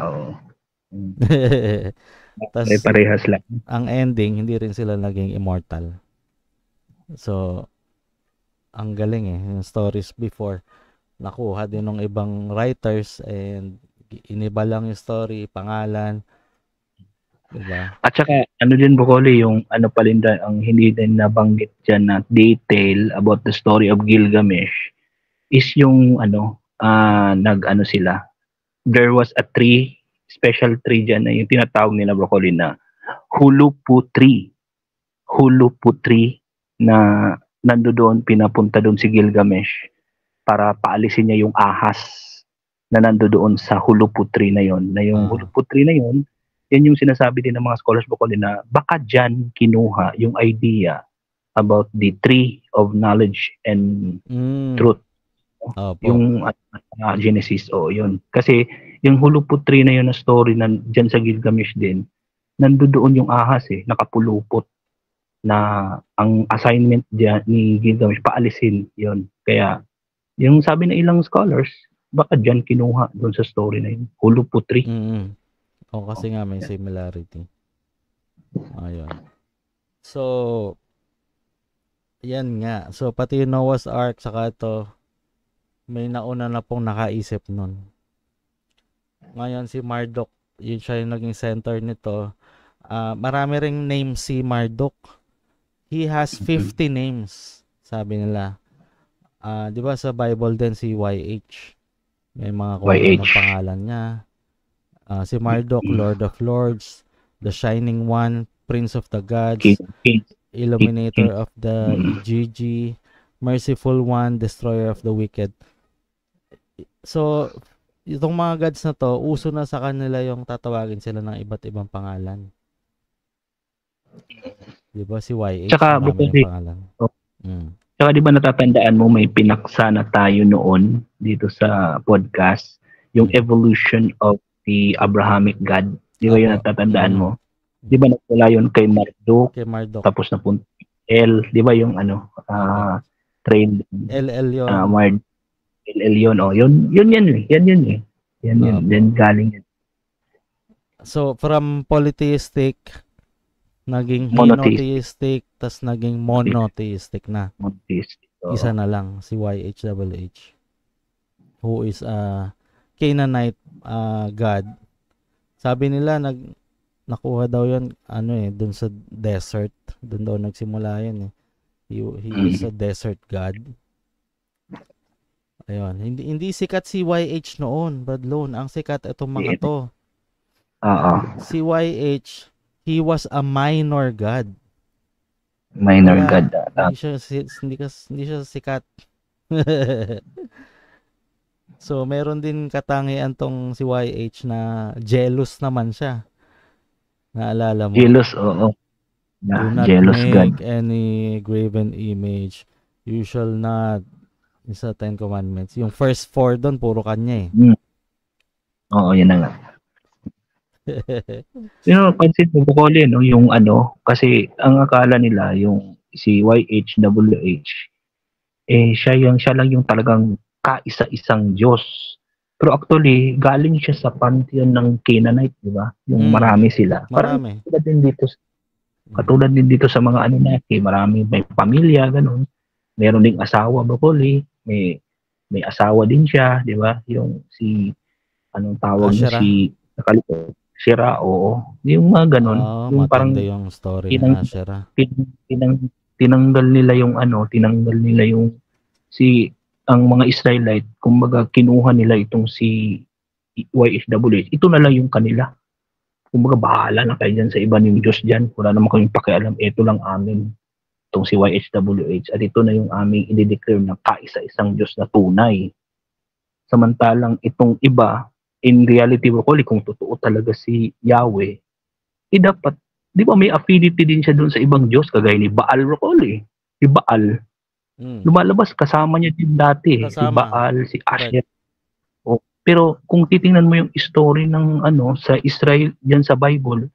Tas, parehas lang. Ang ending, hindi rin sila naging immortal. So, ang galing eh. Yung stories before, nakuha din ng ibang writers and iniba lang yung story, pangalan. Diba? At saka, din, Broccoli, yung palinda, ang hindi din nabanggit dyan na detail about the story of Gilgamesh is yung sila. There was a tree, special tree dyan na yung tinatawag nila, Broccoli, na Hulupu tree. Hulupu tree na nandoon, pinapunta doon si Gilgamesh para paalisin niya yung ahas na nandoon sa Hulupu tree na yon. Na yung Hulupu tree na yon, yan yung sinasabi din ng mga scholars, Broccoli, na baka dyan kinuha yung idea about the tree of knowledge and truth. Yung Genesis, yun. Kasi yung Hulupu tree na yun na story na dyan sa Gilgamesh din, nandoon yung ahas nakapulupot na ang assignment dyan ni Gilgamesh paalisin yun. Kaya yung sabi ng ilang scholars, baka dyan kinuha doon sa story na yun. Hulupu tree. Kasi nga may similarity. Ayun. So, yan nga. So, pati yung Noah's Ark, saka ito, may nauna na pong nakaisip nun. Ngayon, si Marduk, yun siya yung naging center nito. Marami ring name si Marduk. He has 50 names, sabi nila. Di ba sa Bible din si YH? May mga kung ano YH. pangalan niya. Si Marduk, Lord of Lords, The Shining One, Prince of the Gods, King. Illuminator of the Mm. EGG, Merciful One, Destroyer of the Wicked. So, itong mga gods na to, uso na sa kanila yung tatawagin sila ng iba't ibang pangalan. Di ba? Si YH, Tsaka, marami yung pangalan. Tsaka di ba natatandaan mo may pinaksa na tayo noon dito sa podcast, yung evolution of the Abrahamic God. Di ba yun natatandaan mo? Di ba nagmula yun kay Marduk, tapos napunta El, di ba yung train LL yun. LL yun, oh. Yun eh. Then galing yun. So, from polytheistic, naging henotheistic, tas naging monotheistic na. Isa na lang, si YHWH, who is a Canaanite god. Sabi nila, nakuha daw yun, dun sa desert. Dun daw nagsimula yun eh. He is a desert god. Ayun. Hindi sikat si YH noon, Bradlon. Ang sikat itong mga to. Si YH, he was a minor god. Minor god. Hindi siya sikat. So, meron din katangian tong si YH na jealous naman siya. Naalala mo? Jealous, oo. Do not jealous make god. any graven image. You shall not. Isa 10 Commandments. Yung first 4 doon, puro kanya eh. Oo, yan na nga. Pansin mo, Bukoli, no? Yung kasi ang akala nila, yung si YHWH, siya lang yung talagang kaisa-isang Diyos. Pero actually, galing siya sa pantheon ng Canaanite, di ba? Yung marami sila. Marami. Katulad din dito sa mga natin, marami may pamilya, ganun. Meron ding asawa, Bukoli. May asawa din siya, di ba? Yung anong tawag niya, si Shira, oo. Yung mga ganun. Yung parang yung story ng Shira. Tinanggal nila yung ang mga Israelite, kumbaga kinuha nila itong si YHWH. Ito na lang yung kanila. Kumbaga bahala na kayo dyan sa iba yung Diyos dyan. Wala naman kaming pakialam. Ito lang amin. Itong si YHWH. At ito na yung aming i-declare na kaisa-isang Diyos na tunay. Samantalang itong iba, in reality, kung totoo talaga si Yahweh, dapat, di ba may affinity din siya doon sa ibang Diyos, kagaya ni Baal Rokoli. Si Baal, lumalabas, kasama niya din dati. Si Baal, si Asher. Pero kung titingnan mo yung story ng sa Israel, dyan sa Bible,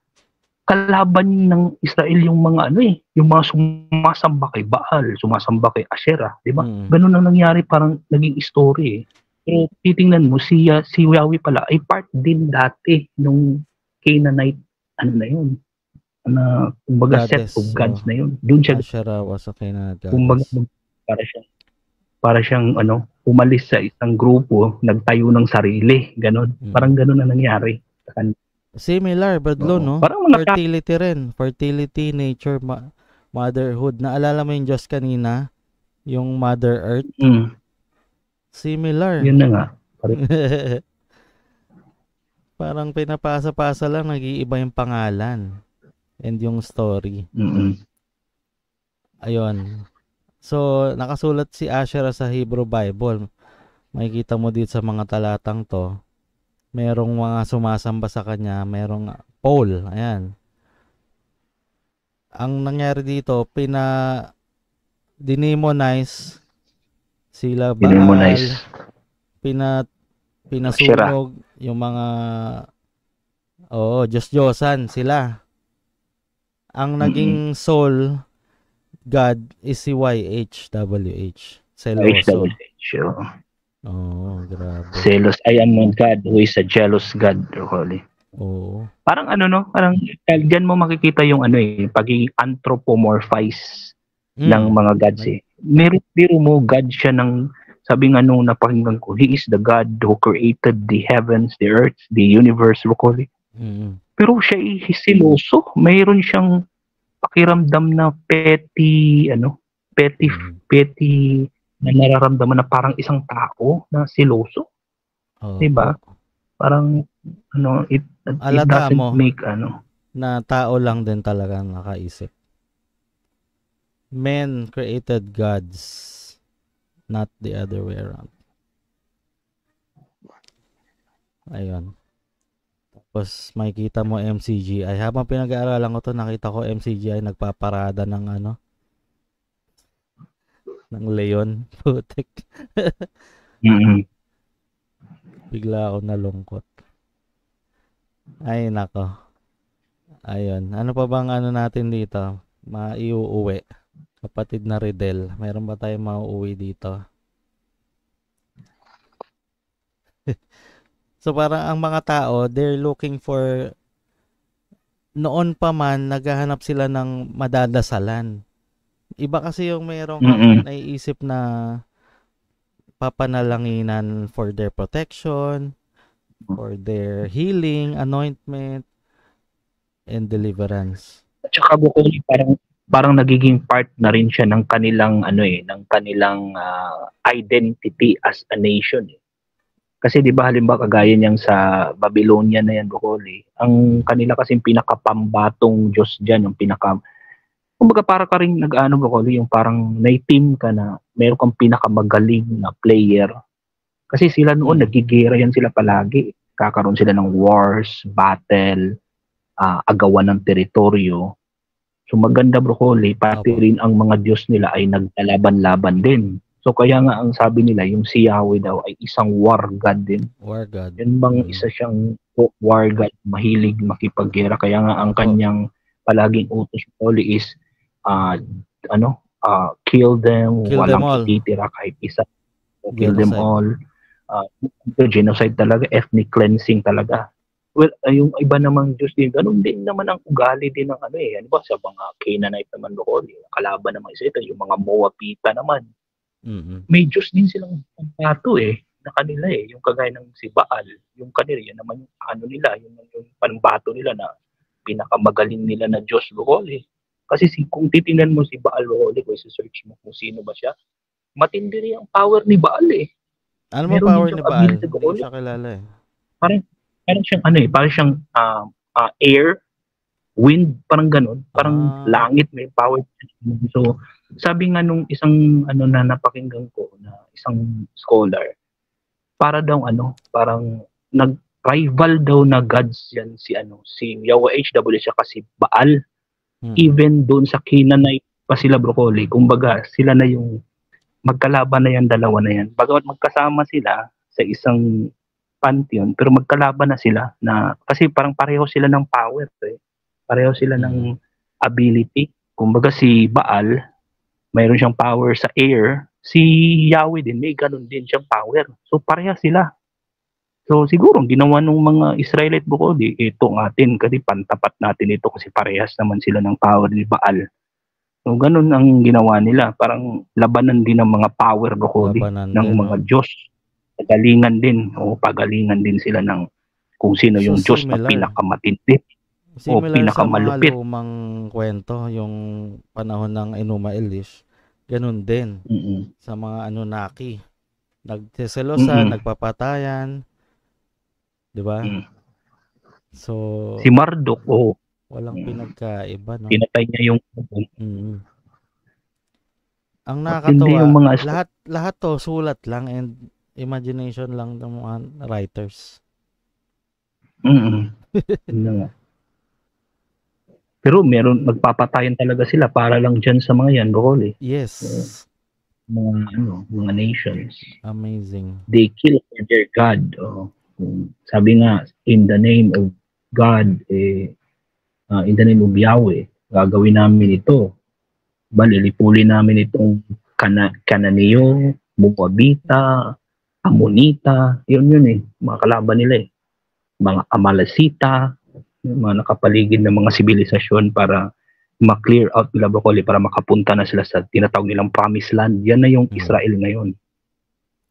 kalaban ng Israel yung mga yung mga sumasamba kay Baal, sumasamba kay Asherah, di ba? Ganun ang nangyari, parang naging story eh. Pero titingnan mo, si Yahweh pala ay part din dati nung Canaanite, na yun, kumbaga set of gods na yun. Doon siya, Asherah was a Canaanite goddess. Kumbaga, para siyang umalis sa isang grupo, nagtayo ng sarili, ganon. Parang ganon ang nangyari. Similar, Bradlon, no? Fertility rin. Fertility, nature, motherhood. Naalala mo yung Diyos kanina? Yung Mother Earth? Similar. Yun na nga. Parang pinapasa-pasa lang, nag-iiba yung pangalan and yung story. Ayun. So, nakasulat si Asherah sa Hebrew Bible. Makikita mo dito sa mga talatang to. Merong mga sumasamba sa kanya, merong pole. Ayan. Ang nangyari dito, dinemonize sila Baal, pinasunog yung mga Diyos-Diyosan sila. Ang naging soul God is si YHWH. Seloso. Grabe. Zealous. I am one God who is a jealous God, Holy. Parang parang diyan mo makikita yung pagiging anthropomorphize ng mga gods eh. Biro mo, God siya ng, sabi nga nung napakinggan ko, He is the God who created the heavens, the earth, the universe, Holy. Pero siya siloso. Mayroon siyang pakiramdam na petty na nararamdaman na parang isang tao na siloso. 'Di ba? Opo. Parang it Halata doesn't mo make na tao lang din talaga ang nakaisip. Men created gods, not the other way around. Ayun. Tapos makikita mo MCGI. Habang pinag-aaralan ko to, nakita ko MCGI nagpaparada ng ng leon. Putik. mm, Bigla ako nalungkot. Ay, nako. Ayun. Ano pa bang natin dito? Maiuuwi. Kapatid na Riddle. Meron ba tayong mauuwi dito? So parang ang mga tao, they're looking for, noon pa man, naghahanap sila ng madadasalan. Iba kasi yung meron kang mm. naiisip na papanalanginan for their protection, for their healing, anointment, and deliverance. At saka Bukoli, parang parang nagiging part na rin siya ng kanilang ng kanilang identity as a nation. Kasi 'di ba halimbawa kagaya niyang sa Babylonia na yan, Bukoli, ang kanila kasing pinakapambatong Diyos diyan, yung kumbaga para ka ring nag-aano, Bukoli, yung parang na-team ka na meron kang pinakamagaling na player. Kasi sila noon nagigera yan sila palagi. Kakaroon sila ng wars, battle, agawan ng teritoryo. So maganda, Broccoli, pati Opo. rin ang mga Diyos nila ay naglalaban-laban din. So kaya nga ang sabi nila, yung si Yahweh daw ay isang war god din. War God. Yan bang isa siyang war god, mahilig makipaggera. Kaya nga ang Opo. kanyang palaging utos, Broccoli, is kill them, Kill them walang all. ititira kahit isa. Kill them Genocide. all. Genocide talaga, ethnic cleansing talaga. Well, yung iba namang Diyos din, ganun din naman ang ugali din ng ano ba, sa mga Canaanite naman doon, yung kalaban naman isa ito, yung mga Moabita naman. May Diyos din silang pambato na kanila yung kagaya ng si Baal, yung kanila, yan naman yung nila, yung pambato nila na pinakamagaling nila na Diyos doon Kasi kung titingnan mo si Baal doon, kung i-search mo kung sino ba siya, matindi rin ang power ni Baal Ano ba Meron din power ni siyang Baal? ability Hindi ko siya kilala Parang siyang parang siyang air, wind, parang ganun. Parang langit, may power. So, sabi nga nung isang na napakinggan ko na isang scholar, para daw parang nag-rival daw na gods yan si Yahweh HW siya kasi Baal. Even doon sa Canaanite pa sila, Broccoli. Kumbaga, sila na yung magkalaban na yan, dalawa na yan. Bagamat magkasama sila sa isang pantheon, pero magkalaban na sila na kasi parang pareho sila ng power Pareho sila ng ability. Kumbaga si Baal, mayroon siyang power sa air, si Yahweh din may ganun din siyang power. So pareha sila. So siguro ginawa ng mga Israelite Bukodi, ito ng atin kasi pantapat natin ito kasi parehas naman sila ng power ni Baal. So ganun ang ginawa nila, parang labanan din ng mga power Bukodi ng din, mga Diyos. Pagalingan din sila ng kung sino So, yung Diyos na similar. pinakamatindi o Similar sa mga pinakamalupit. lumang kwento, yung panahon ng Enuma Elish, ganun din. Sa mga Anunnaki. Nagseselosan, nagpapatayan. Di ba? So, Si Marduk, walang pinagkaiba, no? pinatay niya yung Ang matindi nakakatawa, yung mga lahat to sulat lang and imagination lang ng mga writers. Pero nagpapatayan talaga sila para lang dyan sa mga yan, Bukol Yes. Mga nations. Amazing. They kill for their God. Sabi nga, in the name of God, in the name of Yahweh, gagawin namin ito. Balilipulin namin itong Kananeo, Moabita, Amonita, yun mga kalaban nila mga Amalekita, mga nakapaligid ng mga sibilisasyon para ma-clear out nila Bukoli para makapunta na sila sa tinatawag nilang promised land. Yan na yung Israel ngayon.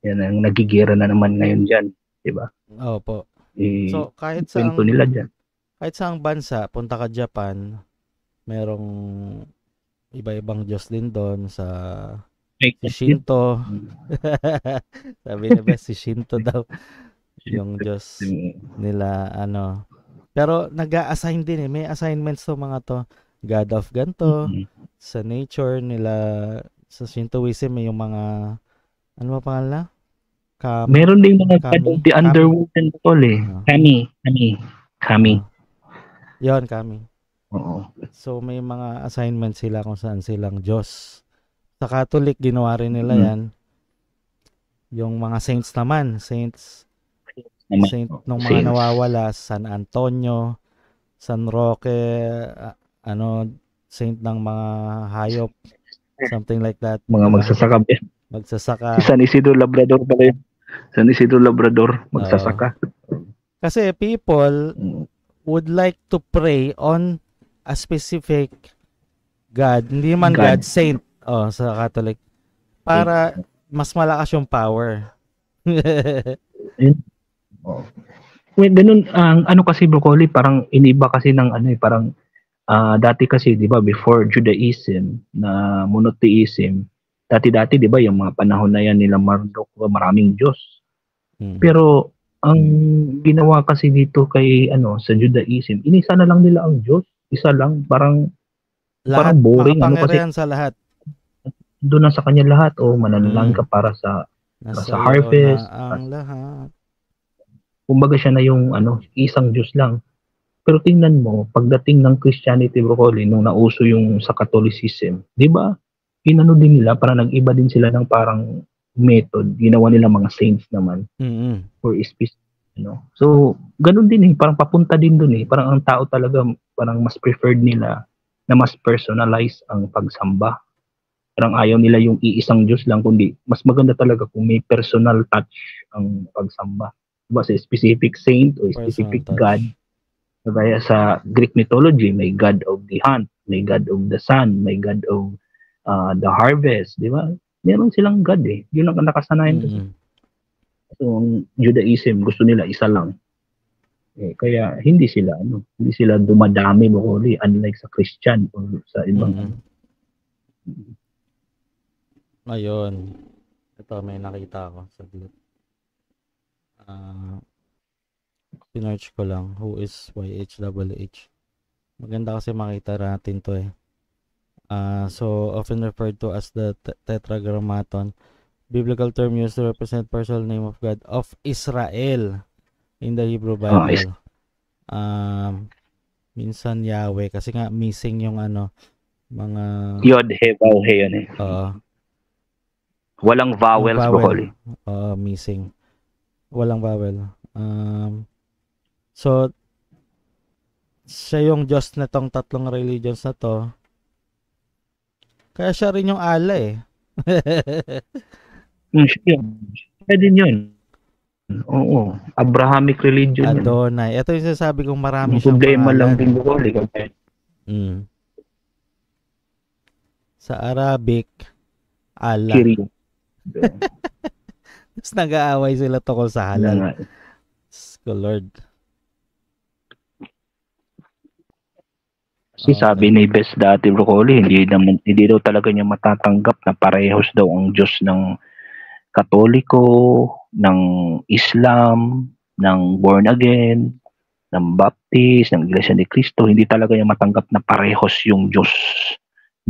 Yan ang nagigera na naman ngayon dyan. Diba? Opo. So, kahit nila dyan. Kahit saang bansa, punta ka Japan, merong iba-ibang Diyos din doon sa si Shinto. Sabi ni Bes, si Shinto daw. yung Diyos nila ano. Pero nag-a-assign din eh. May assignments to mga to. God of ganto. Sa nature nila, sa Shintoism may yung mga, ano ba pangalan na? Meron din mga God Kami. of the underworld and all eh. Kami. Yon, Kami. Oo. So may mga assignment sila kung saan silang Diyos. Sa Catholic, ginawa rin nila yan. Yung mga saints naman, saint nung mga nawawala, San Antonio, San Roque, saint ng mga hayop, something like that. Mga diba? Magsasaka. Si San Isidro Labrador pala yun. San Isidro Labrador, magsasaka. Kasi people would like to pray on a specific God. Hindi man God saint sa Catholic. Para mas malakas yung power. Wait, ganun ang ano kasi broccoli, parang iniba kasi ng ano parang dati kasi 'di ba before Judaism na monotheism, dati 'di ba yung mga panahon na yan nila Marduk, maraming Diyos. Pero ang ginawa kasi dito kay sa Judaism, inisa na lang nila ang Diyos, isa lang, parang boring kasi sa lahat. Doon na sa kanya lahat mananalangin ka para sa harvest, ang lahat. Kumbaga siya na yung isang Diyos lang. Pero tingnan mo, pagdating ng Christianity broccoli, nung nauso yung sa Catholicism, di ba? Inano din nila, para nag-iba din sila ng parang method. Ginawa nila mga saints naman. For specific, So, ganun din parang papunta din dun Parang ang tao talaga, parang mas preferred nila na mas personalize ang pagsamba. Parang ayaw nila yung iisang Diyos lang, kundi mas maganda talaga kung may personal touch ang pagsamba. Diba sa specific saint o specific God. Kaya sa Greek mythology, may God of the hunt, may God of the sun, may God of the harvest, di ba? Meron silang God Yun ang nakasanayan kasi. So, ang Judaism, gusto nila isa lang. Kaya hindi sila dumadami broccoli, unlike sa Christian o sa ibang Ayun. Ito, may nakita ako sa group. Sinearch ko lang, who is YHWH. Maganda kasi makita natin to So, often referred to as the Tetragrammaton. Biblical term used to represent personal name of God of Israel in the Hebrew Bible. Minsan Yahweh, kasi nga missing yung mga Yod, He, Vav, He yan walang vowels broccoli. Missing. Walang vowel. So, siya yung Diyos na tong tatlong religions na to. Kaya siya rin yung Allah Siya din yun. Oo. Abrahamic religion Adonai. Ito yung sinasabi kong marami siyang pangalan. Problema lang din broccoli. Sa Arabic, Allah. Tapos nag-aaway sila tungkol sa halal. Lord. Kasi sabi ni Bes dati broccoli, hindi daw talaga niya matatanggap na parehos daw ang Diyos ng Katoliko, ng Islam, ng born again, ng Baptist, ng Iglesia ni Cristo. Hindi talaga niya matanggap na parehos yung Diyos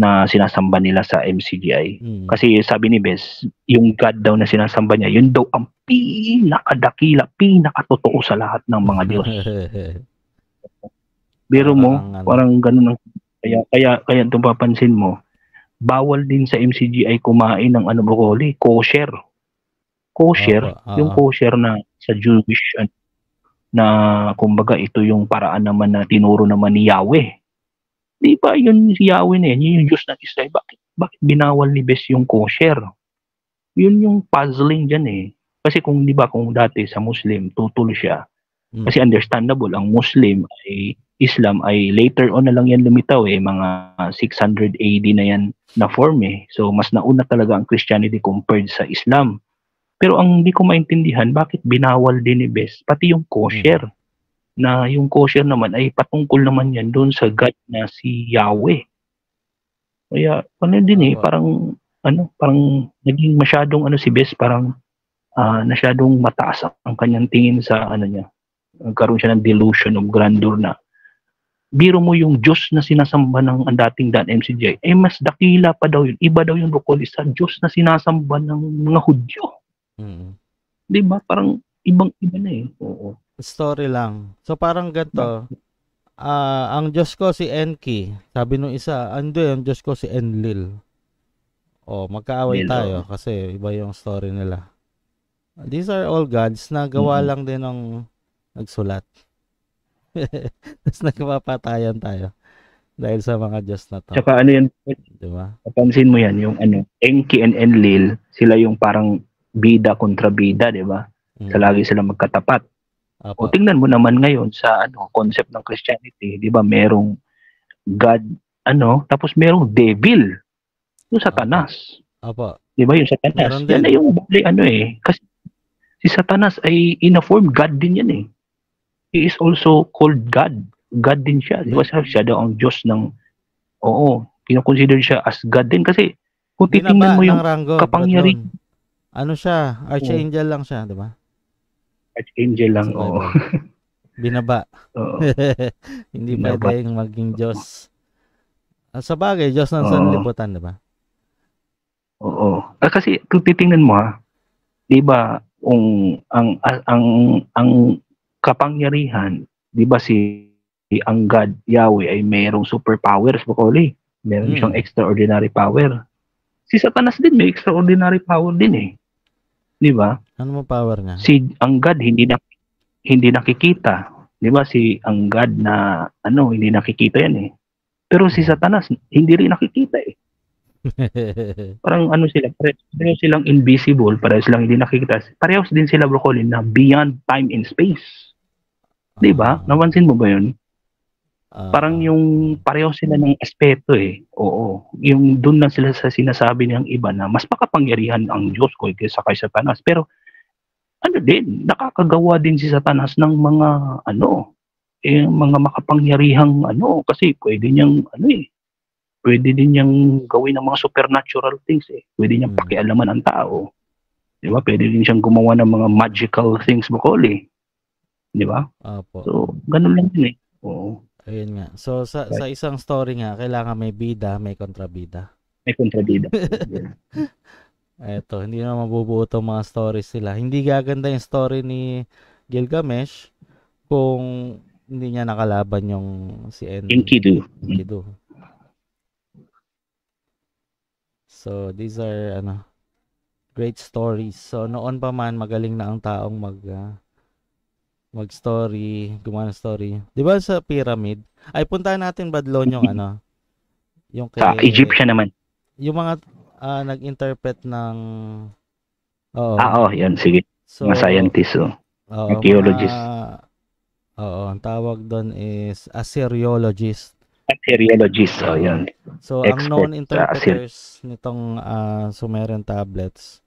na sinasamba nila sa MCGI. Kasi sabi ni Bes, yung God daw na sinasamba niya, yun daw ang pinakadakila, pinakatotoo sa lahat ng mga Diyos. Biro mo, parang ganun. Kaya itong papansin mo, bawal din sa MCGI kumain ng broccoli, kosher. Yung kosher na sa Jewish na kumbaga ito yung paraan naman na tinuro naman ni Yahweh. Di ba yun si Yahweh na yun yung Diyos ng Israel. Bakit binawal ni Bes yung kosher? Yun yung puzzling dyan Kasi kung dati sa Muslim, tutol siya. Kasi understandable, ang Islam ay later on na lang yan lumitaw mga 600 AD na yan na form So mas nauna talaga ang Christianity compared sa Islam. Pero ang hindi ko maintindihan, bakit binawal din ni Bes pati yung kosher? Na yung kosher naman ay patungkol naman yan doon sa God na si Yahweh. Kaya parang naging masyadong si Bes, parang masyadong mataas ang kanyang tingin sa ano niya. Nagkaroon siya ng delusion of grandeur na biro mo yung Diyos na sinasamba ng ang dating Dan MCJ, mas dakila pa daw yun. Iba daw yung Broccoli sa Diyos na sinasamba ng mga Hudyo. Mm. Di ba? Parang ibang-iba na eh. Oo. Story lang. So parang ganito, ang Diyos ko si Enki. Sabi nung isa, ang Diyos ko si Enlil. Magkaaway tayo kasi iba yung story nila. These are all gods na gawa lang din ng nagsulat. Tapos nagpapatayan tayo dahil sa mga Diyos na to. Tsaka ano yan, diba? Napansin mo yan, yung Enki and Enlil, sila yung parang bida kontra bida, di ba? Sa lagi sila magkatapat. O tingnan mo naman ngayon sa concept ng Christianity, di ba? Merong God, tapos merong devil. Yung Satanas. Di ba yung Satanas? Yan na yung kasi si Satanas ay in a form God din yan eh. He is also called God. God din siya. Di ba siya daw ang Diyos ng kinoconsider siya as God din kasi kung titingnan mo yung kapangyarihan. Ano siya? Archangel lang siya, di ba? Archangel lang, Binaba. Hindi pwedeng maging Diyos. Sa bagay, Diyos ng sanlibutan, di ba? Oo. Kasi kung titingnan mo di ba, ang kapangyarihan, di ba ang God, Yahweh, ay mayroong superpowers, Broccoli. Meron siyang extraordinary power. Si Satanas din may extraordinary power din eh. Di ba? Ano mo power niya? Ang God hindi nakikita. Di ba? Ang God na hindi nakikita yan eh. Pero si Satanas hindi rin nakikita eh. Parang pareho silang invisible, pareho silang hindi nakikita. Pareho din sila, Broccoli, na beyond time and space. Di ba? Napansin mo ba yun? Parang yung pareho sila ng aspeto eh. Oo. Yung doon lang sila sa sinasabi ng iba na mas makapangyarihan ang Diyos ko kaysa kay Satanas. Pero nakakagawa din si Satanas ng mga mga makapangyarihang kasi pwede niyang pwede din niyang gawin ng mga supernatural things eh. Pwede niyang pakialaman ang tao. Di ba? Pwede din siyang gumawa ng mga magical things, Broccoli. Di ba? So, ganun lang din eh. Oo. Ayun nga. So, sa isang story nga, kailangan may bida, may kontrabida. May kontrabida. Eto, hindi na mabubuo itong mga stories sila. Hindi gaganda yung story ni Gilgamesh kung hindi niya nakalaban yung si Enkidu. So, these are great stories. So, noon pa man, magaling na ang taong mag-story, gumawa ng story. Di ba sa pyramid? Ay, puntahan natin, Badlon, yung yung sa Egyptian naman. Yung mga nag-interpret ng yan, sige. So, mga scientists, archaeologists. Ang tawag doon is Assyriologist. Yan. So, ang known interpreters nitong Sumerian tablets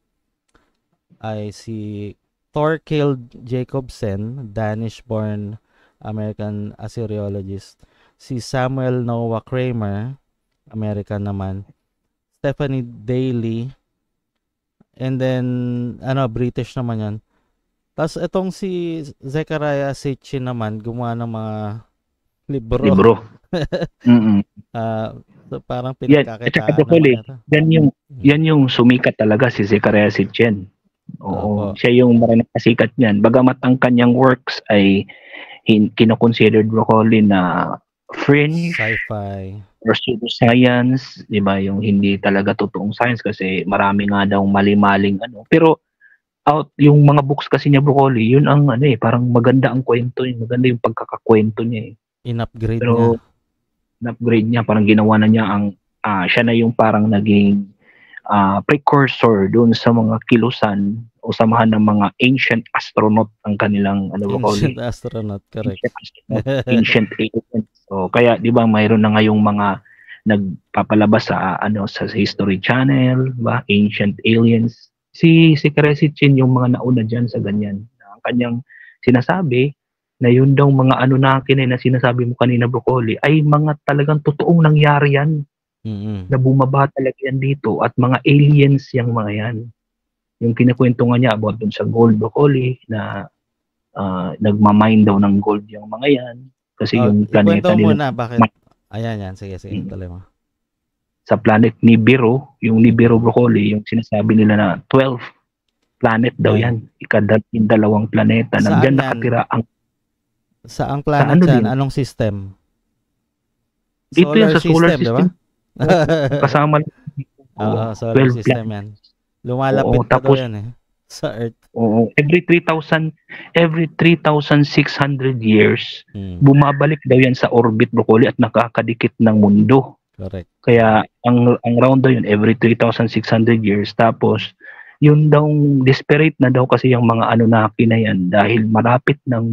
ay si Thorkild Jacobsen, Danish-born American Assyriologist. Si Samuel Noah Kramer, American naman. Stephanie Daly. And then, British naman yan. Tapos, itong si Zechariah Sitchin naman, gumawa ng mga libro. So parang pinagkakitaan yan yung sumikat talaga si Zechariah Sitchin. Oo, siya yung maranasikat niyan. Bagamat ang kanyang works ay kino-considered, Broccoli, na fringe, sci-fi, or pseudoscience, di ba? Yung hindi talaga totoong science kasi marami nga daw mali-maling Pero yung mga books kasi niya, Broccoli, yun ang parang maganda ang kwento niya. Maganda yung pagkakakwento niya eh. In-upgrade niya. In-upgrade niya, parang ginawa na niya siya na yung parang naging precursor doon sa mga kilusan o samahan ng mga ancient astronaut ang kanilang ancient astronaut, correct. Ancient aliens. So kaya 'di ba mayroon na ngayong mga nagpapalabas sa sa History Channel, ba, Ancient Aliens. Si Sitchin yung mga nauna diyan sa ganyan. Ang kanyang sinasabi na yun daw mga na sinasabi mo kanina, Broccoli, ay mga talagang totoong nangyari yan. Na bumaba talaga yan dito at mga aliens yung mga yan. Yung kinukwento nga niya about dun sa gold broccoli na nagmamine daw ng gold yung mga yan. Kasi yung Ikwento planeta mo nila, muna bakit. Ayan, yan. Sige, tuloy mo. sa planet Nibiru, yung Nibiru broccoli, yung sinasabi nila na 12 planet daw yan. Ikadalawang planeta. Saan Nandyan yan? nakatira ang... Saang planet ano yan? din? Anong system? Dito yan sa solar system. Diba? Kasama solar system yan. Lumalapit pa daw yan sa Earth. Oo, every 3,600 years, bumabalik daw yan sa orbit broccoli at nakakadikit ng mundo. Correct. Kaya ang round daw yun every 3,600 years. Tapos yun daw desperate na daw kasi yung mga Anunnaki na yan dahil malapit nang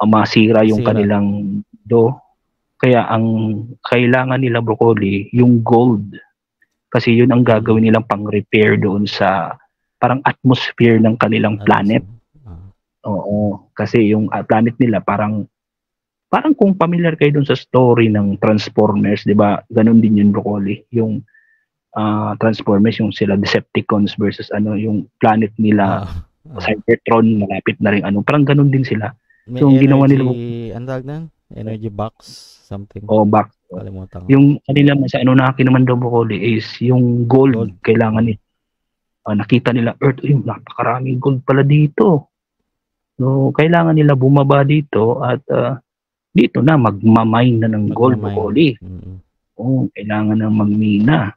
masira yung kanilang mundo. Kaya ang kailangan nila broccoli yung gold. Kasi yun ang gagawin nilang pang-repair doon sa parang atmosphere ng kanilang planet. Oo, kasi yung planet nila parang kung familiar kayo dun sa story ng Transformers, 'di ba? Ganon din yung broccoli, yung Transformers, yung sila Decepticons versus yung planet nila Cybertron, malapit na rin parang ganon din sila. May so, ginawa nila energy box something. Box. Kalimutan. Yung kanila sa Anunnaki naman daw broccoli is yung gold. Kailangan nila. Nakita nila Earth, napakaraming gold pala dito. So, kailangan nila bumaba dito at dito na magmamine na ng gold broccoli. Kailangan na magmina.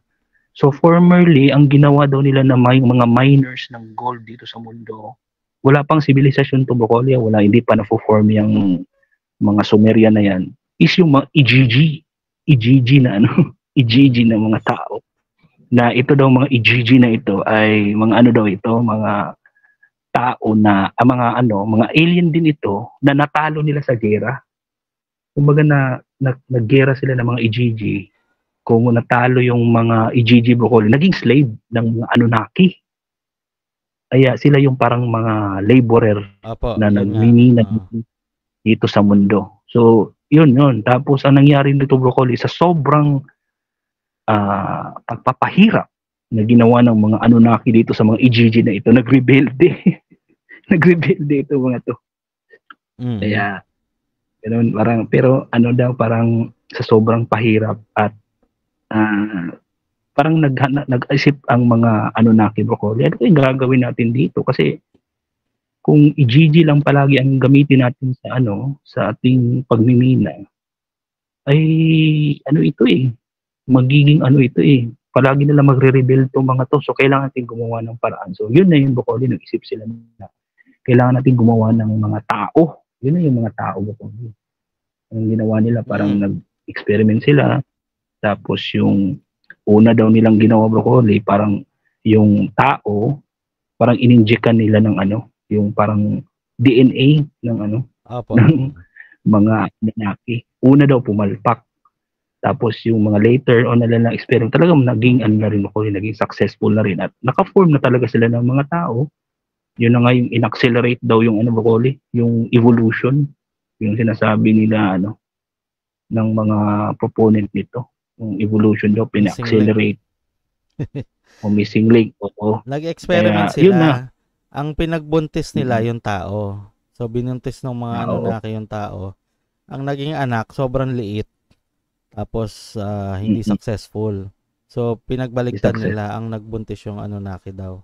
So formerly, ang ginawa daw nila na mga miners ng gold dito sa mundo, wala pang sibilisasyon to broccoli, hindi pa na-form yung mga Sumerian na yan, is yung mga EGG na EGG na mga tao. Na ito daw mga EGG na ito ay mga mga tao na mga alien din ito na natalo nila sa gera. Kumbaga naggera sila ng mga EGG. Kung natalo yung mga EGG broccoli, naging slave ng mga Anunnaki. Kaya sila yung parang mga laborer na nagmimina dito sa mundo. So, yun. Tapos, ang nangyari nito broccoli, sa sobrang pagpapahirap na ginawa ng mga Anunnaki dito sa mga EGG na ito, nagrebelde. Nagrebelde ito mga to. Kaya, ganun, pero parang sa sobrang pahirap at parang nag-isip ang mga Anunnaki broccoli, ano yung gagawin natin dito? Kasi kung EGG lang palagi ang gamitin natin sa ating pagmimina, ay magiging palagi nila magre-rebel tong mga to. So kailangan natin gumawa ng paraan. So yun na yung broccoli, nag-isip sila na kailangan natin gumawa ng mga tao. Yun na yung mga tao broccoli. Ang ginawa nila parang nag-experiment sila. Tapos yung una daw nilang ginawa broccoli, parang yung tao, parang ininjectan nila ng yung parang DNA ng ng mga Anunnaki. Una daw pumalpak. Tapos yung mga later on na experiment, talagang naging na rin broccoli, naging successful na rin. At naka-form na talaga sila ng mga tao. Yun na nga yung in-accelerate daw yung broccoli, yung evolution, yung sinasabi nila ng mga proponent nito. Yung evolution daw, pina-accelerate. O missing link. Nag-experiment sila. Ang pinagbuntis nila yung tao. So, binuntis ng mga Anunnaki yung tao. Ang naging anak, sobrang liit. Tapos, hindi successful. So, pinagbaligtad nila. Ang nagbuntis yung Anunnaki daw.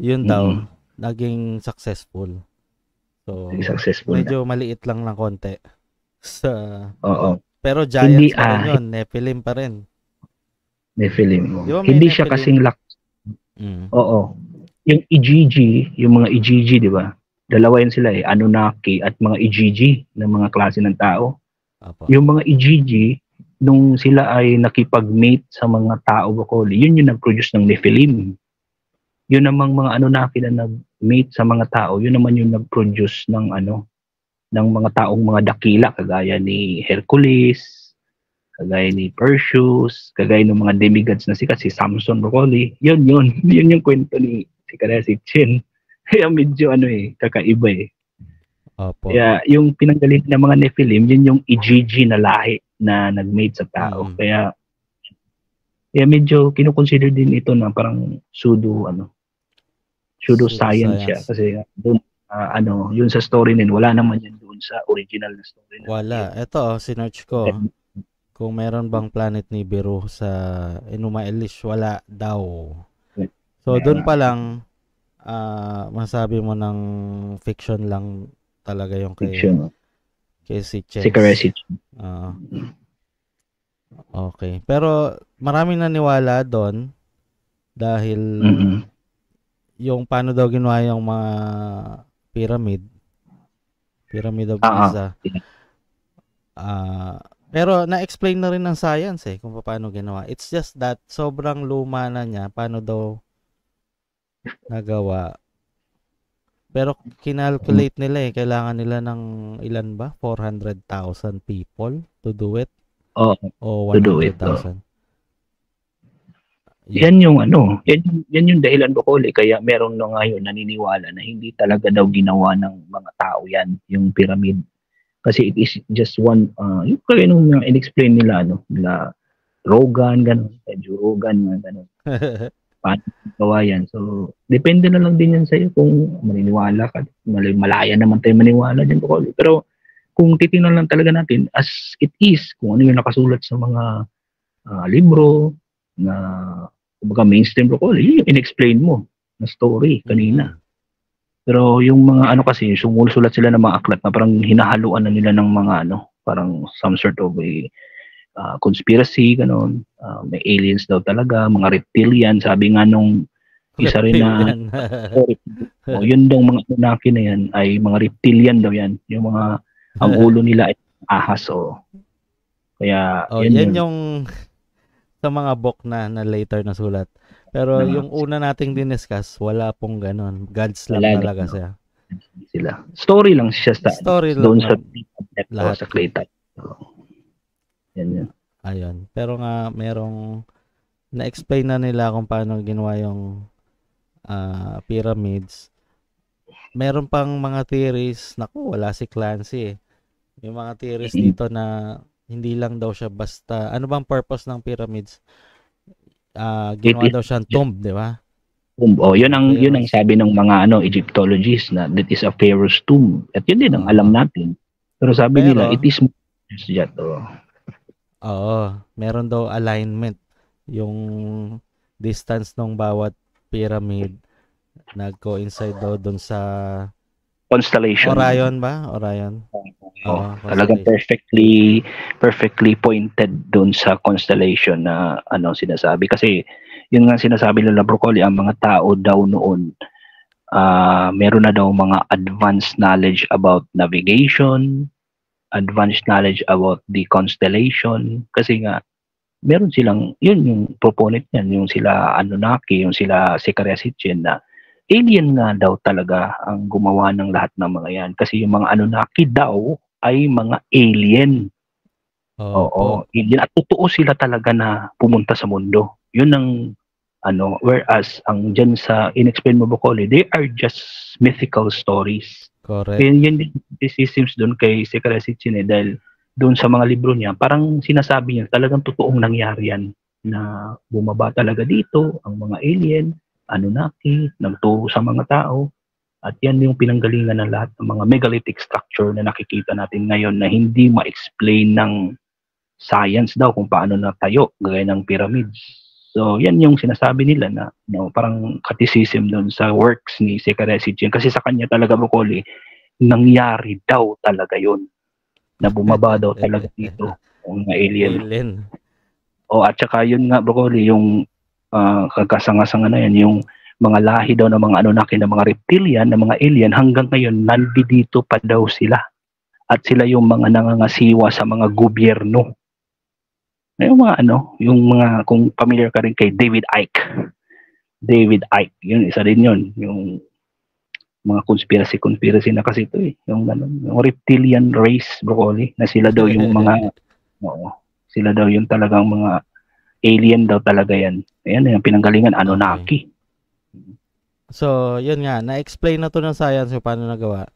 Yun daw, naging successful. So, medyo maliit lang ng konti. Pero giants pa rin yun. Nephilim pa rin. Nephilim. Hindi siya kasing Oo. Yung EGG, yung mga EGG, di ba? Dalawa yan sila Anunnaki at mga EGG na mga klase ng tao. Yung mga EGG, nung sila ay nakipag-mate sa mga tao broccoli, yun yung nag-produce ng Nephilim. Yun namang mga Anunnaki na nag-mate sa mga tao, yun naman yung nag-produce ng ng mga taong mga dakila kagaya ni Hercules, kagaya ni Perseus, kagaya ng mga demigods na sikat, si Samson broccoli. Yun yung kwento ni si Chen. Kaya medyo kakaiba Opo. Kaya yung pinanggaling ng mga Nephilim, yun yung EGG na lahi na nag-mate sa tao. Kaya medyo kino-consider din ito na parang pseudo-science siya Pseudoscience. kasi doon yun sa story din wala naman yan doon sa original na story na Wala. Nibiru. Ito, sinearch ko. Kung meron bang planet Nibiru sa Enuma Elish, wala daw. So, doon pa lang, masabi mo ng fiction lang talaga yung Fiction. kay si Si Chess. Karesic. Okay. Pero maraming naniwala doon dahil yung paano daw ginawa yung mga pyramid of Giza. Pero na-explain na rin ng science kung paano ginawa. It's just that sobrang luma na niya paano daw nagawa. Pero kinalculate nila kailangan nila ng ilan ba? 400,000 people to do it? O 100,000? Yan yung yan yung dahilan ko kaya meron na ngayon naniniwala na hindi talaga daw ginawa ng mga tao yan, yung pyramid. Kasi it is just one, yung kaya nung in-explain nila, nila Rogan, gano'n, Joe Rogan, gano'n. Paano gawa yan? So, depende na lang din yan sa'yo kung maniniwala ka. Malaya naman tayo maniwala dyan. Pero, kung titingnan lang talaga natin as it is, kung ano yung nakasulat sa mga libro, na kumbaga mainstream broccoli, yung in-explain mo na story kanina. Pero yung mga kasi, sumusulat sila ng mga aklat na parang hinahaluan na nila ng mga parang some sort of a conspiracy, gano'n. May aliens daw talaga, mga reptilian, sabi nga nung isa rin na yun daw mga Anunnaki na yan ay mga reptilian daw yan. Yung mga ang ulo nila ay ahas kaya yan yung sa mga book na later na sulat. Pero yung una nating diniscuss, wala pong ganon. Gods lang talaga siya. Sila. Story lang siya doon sa lahat sa clay type. Yan. Ayun. Pero nga merong na-explain na nila kung paano ginawa yung pyramids. Meron pang mga theories, wala si Clancy Yung mga theories dito na hindi lang daw siya basta, ano bang purpose ng pyramids? Ginawa daw siyang tomb, di ba? Tomb. Yun ang sabi ng mga Egyptologists na that is a pharaoh's tomb. At yun din ang alam natin. Pero sabi nila, it is just meron daw alignment. Yung distance ng bawat pyramid nag-coincide daw dun sa constellation. Orion ba? Orion. Talagang perfectly pointed doon sa constellation na sinasabi. Kasi yun nga sinasabi nila Broccoli, ang mga tao daw noon meron na daw mga advanced knowledge about navigation, advanced knowledge about the constellation. Kasi nga meron silang, yun yung proponent yan, yung sila Anunnaki, yung sila Sekaresichen na alien nga daw talaga ang gumawa ng lahat ng mga yan. Kasi yung mga Anunnaki daw ay mga alien. Alien. At totoo sila talaga na pumunta sa mundo. Yun ang whereas ang dyan sa in-explain mo Broccoli, they are just mythical stories. Correct. Yan din systems doon kay Sekaresichen dahil doon sa mga libro niya, parang sinasabi niya talagang totoong nangyari yan na bumaba talaga dito ang mga alien, Anunnaki, nagturo sa mga tao. At yan yung pinanggalingan ng lahat ng mga megalithic structure na nakikita natin ngayon na hindi ma-explain ng science daw kung paano natayo, gaya ng pyramids. So, yan yung sinasabi nila na parang criticism doon sa works ni Sekaresichen. Kasi sa kanya talaga, Broccoli, nangyari daw talaga yun. Na bumaba daw talaga dito ang mga alien. At saka yun nga, Broccoli, yung kagkasanga-sanga na yan, yung mga lahi daw ng mga Anunnaki, ng mga reptilian, ng mga alien, hanggang ngayon, nandito pa daw sila. At sila yung mga nangangasiwa sa mga gobyerno. Yung mga yung mga, kung familiar ka rin kay David Icke. Yun, isa din yun. Yung mga conspiracy na kasi ito Yung reptilian race, Broccoli, na sila daw yung mga, sila daw yung talagang mga alien daw talaga yan. Ayan, yung pinanggalingan, Anunnaki. So, yun nga, na-explain na to ng science kung paano nagawa.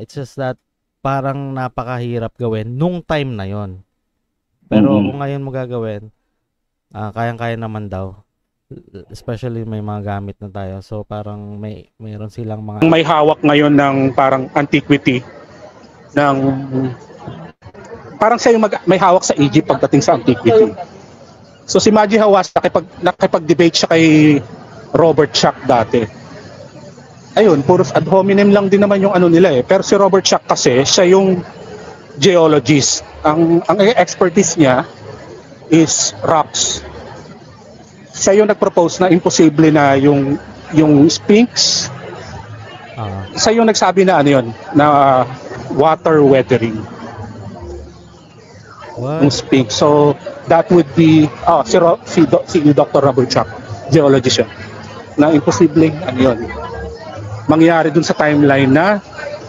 It's just that parang napakahirap gawin nung time na yon. Pero kung ngayon mo gagawin, kayang-kaya naman daw. Especially may mga gamit na tayo. So parang mayroon silang mga May hawak ngayon ng parang antiquity ng parang siya yung may hawak sa Egypt pagdating sa antiquity. So si Maji Hawass nakipag-debate siya kay Robert Schoch dati. Ayun, puros ad hominem lang din naman yung ano nila eh. Pero si Robert Schoch kasi siya yung geologist. Ang expertise niya is rocks. Siya yung nag-propose na imposible na yung Sphinx. Siya yung nagsabi na ano yun, na water weathering. Yung Sphinx. So that would be si Dr. Robert Schoch, geologist yun, na imposible ano yun, mangyari dun sa timeline na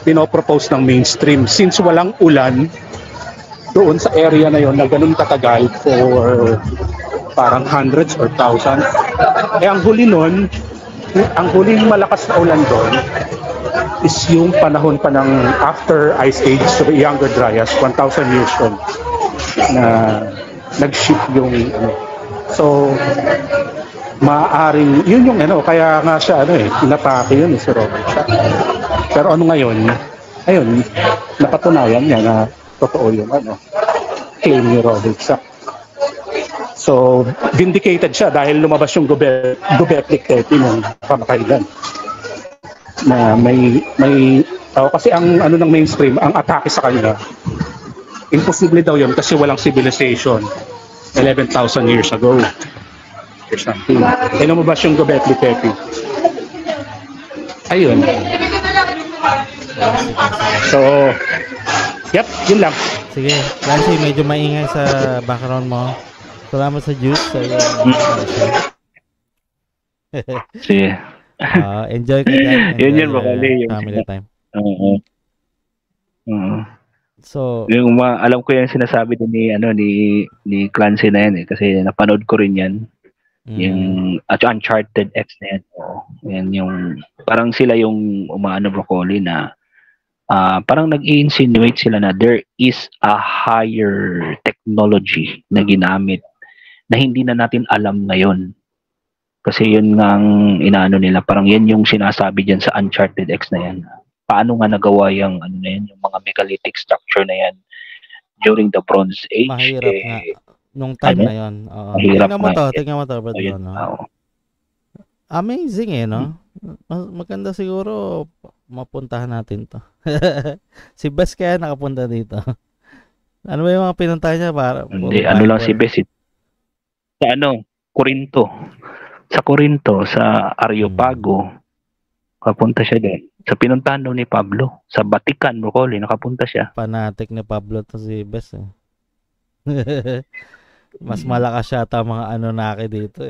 pinopropose ng mainstream since walang ulan doon sa area na yon na ganun katagal for parang hundreds or thousands. Ang huli nun, ang huling malakas na ulan doon is yung panahon pa ng after Ice Age, so Younger Dryas, 1,000 years old na nag-shift yung ano. So maaaring yun yung ano, kaya nga siya inatake yun si Robert Schoch. Pero ano ngayon, ayun, napatunayan niya na totoo yung claim ni Robert Schoch. So vindicated siya dahil lumabas yung Göbekli Tepe ng kamakailan na may kasi ang ano ng mainstream, ang atake sa kanya, imposible daw yun kasi walang civilization 11,000 years ago or something. Kaya lumabas yung Göbekli Tepe. Ayun. So, yep, yun lang. Sige, Clancy, medyo maingay sa background mo. Salamat sa juice. Sige. Enjoy ka dyan. Yun bakali yung family time. So, yung alam ko yung sinasabi din ni Clancy na yan kasi napanood ko rin yan. Yung Uncharted X na yan. Yan yung parang sila yung broccoli na parang nag-i-insinuate sila na there is a higher technology na ginamit na hindi na natin alam ngayon. Kasi yun nga ang inaano nila, parang yan yung sinasabi dyan sa Uncharted X na yan. Paano nga nagawa yung yung mga megalithic structure na yan during the Bronze Age? Mahirap nga nung time na yon. Tingnan mo to, bro. Amazing no? Maganda siguro mapuntahan natin to. Si Bes kaya nakapunta dito. Ano ba yung mga pinuntahan niya para? Hindi, lang si Bes. Sa Corinto. Sa Corinto, sa Areopago, kapunta siya din. Sa pinuntahan ni Pablo, sa Vatican, Broccoli, nakapunta siya. Fanatic ni Pablo to si Bes Mas malakas siya mga Anunnaki dito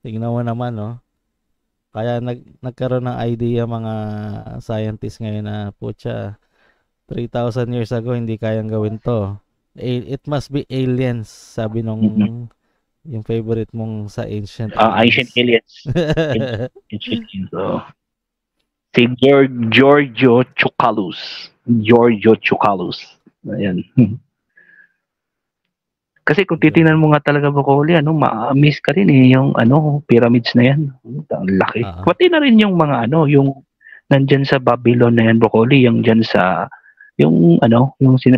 Tingnan mo naman Kaya nagkaroon ng idea mga scientists ngayon na 3,000 years ago hindi kayang gawin to. It must be aliens, sabi nung yung favorite mong sa ancient aliens. Ancient aliens. Si Giorgio Tsoukalos. Ayan. Kasi kung titingnan mo nga talaga Broccoli, ma-amaze ka rin yung pyramids na yan. Ang laki. Pati na rin yung mga yung nandyan sa Babylon na yan Broccoli, yung dyan sa yung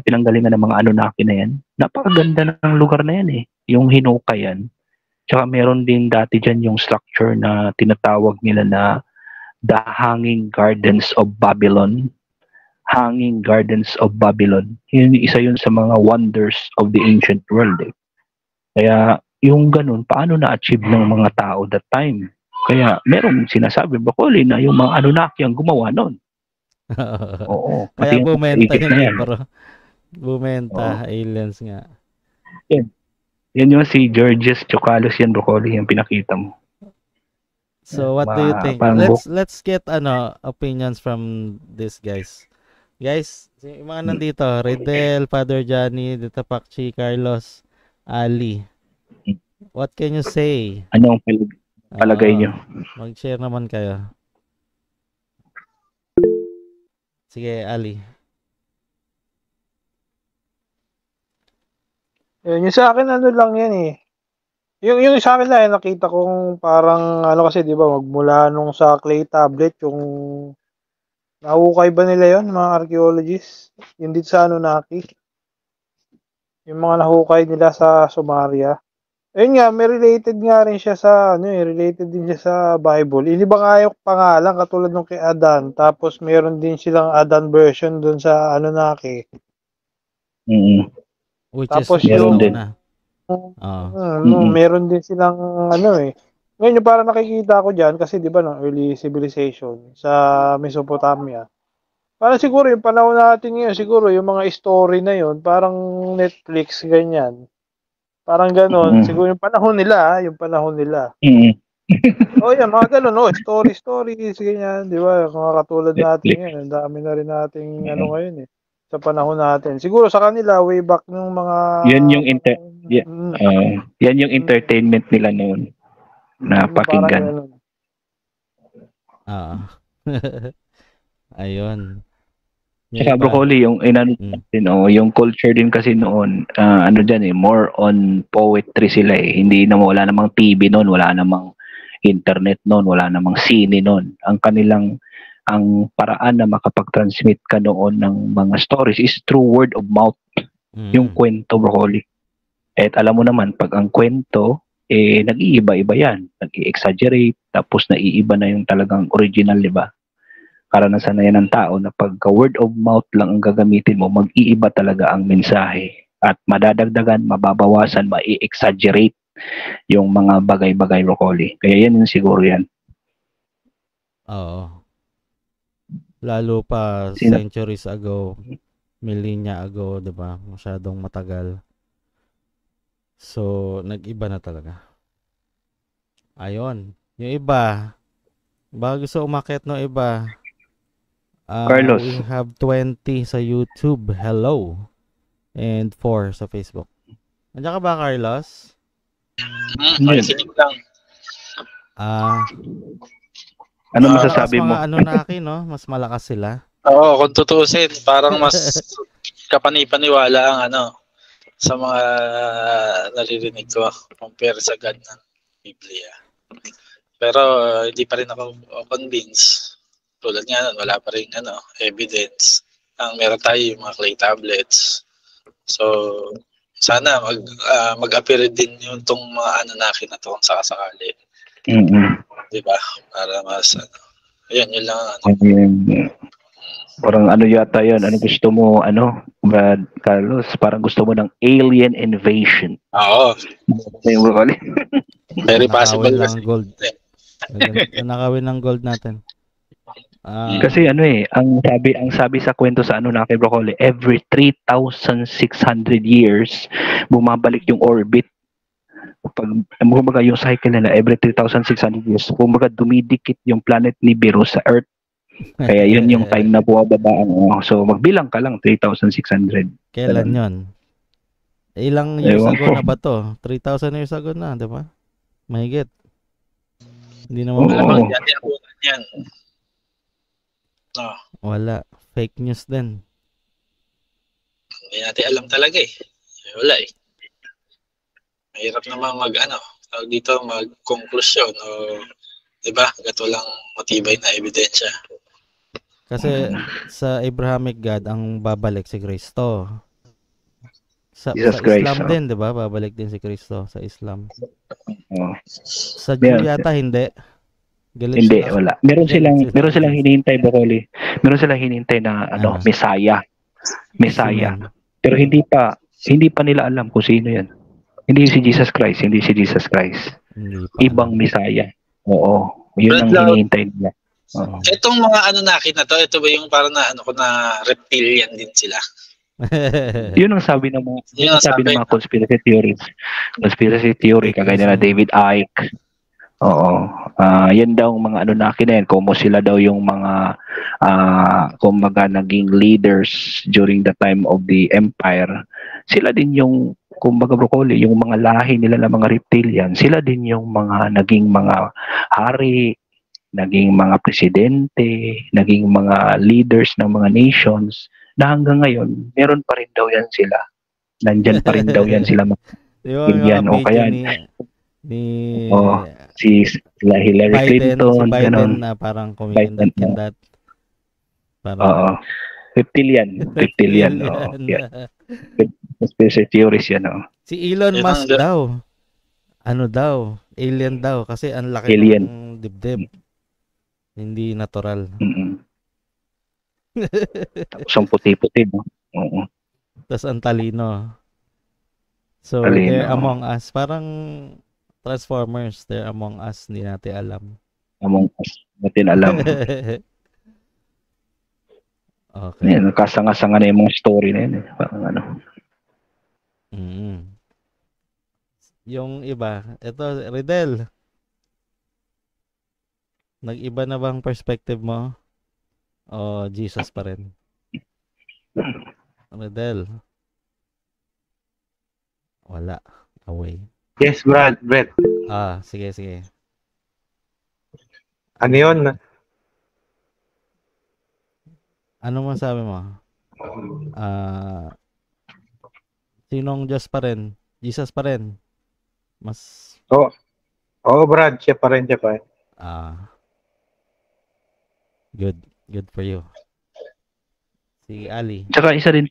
pinanggalingan ng mga Anunnaki na yan. Napakaganda ng lugar na yan Yung Hinuka yan. Tsaka meron din dati dyan yung structure na tinatawag nila na The Hanging Gardens of Babylon. Hanging Gardens of Babylon. Isa yun sa mga wonders of the ancient world. Kaya yung ganun, paano na-achieve ng mga tao that time? Kaya merong sinasabi Broccoli na yung mga Anunnaki ang gumawa nun. Oo. Kaya bumenta yun bro. Bumenta, aliens nga. Yan yung si Georges Tsoukalos yan Broccoli, yung pinakita mo. So what do you think? Let's get opinions from these guys. Guys, yung mga nandito, Redel, Father Johnny, Dita Pakchi, Carlos, Ali. What can you say? Anong palagay nyo? Mag-share naman kayo. Sige, Ali. Yung sa akin lang yan Yung sa akin lang, nakita kong parang ano kasi, di ba, magmula nung sa clay tablet, yung nahukay ba nila yon mga archaeologists? Yung dito sa Anunnaki. Yung mga nahukay nila sa Sumeria. Ayun nga, may related nga rin siya sa, related din siya sa Bible. Hindi ba nga yung pangalan, katulad nung kay Adan, tapos meron din silang Adan version dun sa Anunnaki. Which Tapos is meron yung, din. meron din silang, ngayon yung parang nakikita ko dyan, kasi di ba, ng early civilization sa Mesopotamia, parang siguro yung panahon natin ngayon, siguro yung mga story na yun, parang Netflix, ganyan. Parang ganon. Siguro yung panahon nila, yan, mga ganon, stories, ganyan, di ba? Mga katulad natin ngayon, ang dami na rin nating ngayon sa panahon natin. Siguro sa kanila, way back nung mga... Yan yung entertainment nila noon na pakinggan. Ayun. Saka broccoli, yung yung culture din kasi noon, more on poetry sila eh. Hindi na wala namang TV noon, wala namang internet noon, wala namang sine noon. Ang paraan na makapag-transmit ka noon ng mga stories is through word of mouth. Yung kwento, broccoli. At alam mo naman, pag ang kwento, nag-iiba-iba yan. Nag-i-exaggerate, tapos naiiba na yung talagang original, di ba? Karanasan na yan ng tao na pagka word of mouth lang ang gagamitin mo, mag-iiba talaga ang mensahe. At madadagdagan, mababawasan, ma-exaggerate yung mga bagay-bagay, broccoli. Kaya yan yung siguro yan. Oo. Lalo pa centuries ago, millennia ago, di ba? Masyadong matagal. So, nag-iba na talaga. Ayun. Yung iba, bago gusto umakyat no iba, Carlos. We have 20 sa YouTube. Hello. And 4 sa Facebook. Andiyan ka ba, Carlos? Makikinig lang. Ano masasabi mo? Mga Anunnaki, no? Mas malakas sila. Oo, kung tutuusin, parang mas kapanipaniwala ang sa mga naririnig ko compare sa God ng Biblia. Pero hindi pa rin ako convinced. Tulad nga nun, wala pa rin evidence. Ang meron tayo yung mga clay tablets. So, sana mag-appear din yung tong mga Anunnaki na to kung sakasakali. Diba? Para mas, yun lang. Parang yata yun? Ano gusto mo, Brad Carlos? Parang gusto mo ng alien invasion. Oo. Very possible. Nakawin ng gold. Nakawin ng gold natin. Kasi ang sabi sa kwento sa Anunnaki, broccoli, every 3,600 years bumabalik yung orbit. Kumbaga yung cycle nila every 3,600 years, kumbaga dumidikit yung planet Nibiru sa Earth. Kaya yun yung time na buwababa ang so magbilang ka lang 3,600. Kailan yun? Ilang years ago na ba to? 3,000 years ago na, di ba? Mahigit. Hindi naman yan. Wala. Fake news din. Hindi natin alam talaga eh. Wala eh. Mahirap naman mag-conclusion o diba? Gato lang matibay na ebidensya. Kasi sa Abrahamic God, ang babalik si Kristo. Sa Islam din, diba? Babalik din si Kristo sa Islam. Sa Jew yata hindi. Hindi, wala. Meron silang hinihintay, broccoli. Meron silang hinihintay na Messiah. Pero hindi pa nila alam kung sino 'yan. Hindi si Jesus Christ. Ibang Messiah. Oo. Yun ang hinihintay nila. Itong mga Anunnaki na to, ito ba yung parang na reptilian din sila? Yun ang sabi ng mga conspiracy theories. Conspiracy theory kagaya nila David Icke. Oo. Yan daw mga Anunnaki na yan. Kung sila daw yung mga kumbaga naging leaders during the time of the empire. Sila din yung kumbaga broccoli, yung mga lahi nila ng mga reptilian. Sila din yung mga naging mga hari, naging mga presidente, naging mga leaders ng mga nations na hanggang ngayon, meron pa rin daw yan sila. Nandyan pa rin daw yan sila. Yung mga video Ni sila Hillary Biden, Clinton, si Biden ganon. na parang Biden, kumikindat-kindat. Parang Oo. Reptilian. reptilian. Oo. Yeah. Conspiracy theories yan. Si Elon Yun Musk ang- daw. Ano daw? Alien daw. Kasi ang laki Alien. ng dibdib. Hindi natural. Mm-mm. Tapos ang puti-puti, no? Oo. Tapos ang talino. So, Talino. they're among us. Parang Transformers. They're among us. Hindi natin alam. Among us. Natin alam. Okay. Yan, kasanga-sanga na yung mga story na yun. Parang ano. Yung iba. Ito, Riddle. Nag-iba na bang perspective mo? O Jesus pa rin? Riddle. Wala. Away. Yes, Brad. Sige. Ano yun? Ano masabi mo? Sinong Diyos pa rin? Jesus pa rin? Mas... Oo, Brad. Siya pa rin. Good for you. Si Ali. Tsaka isa rin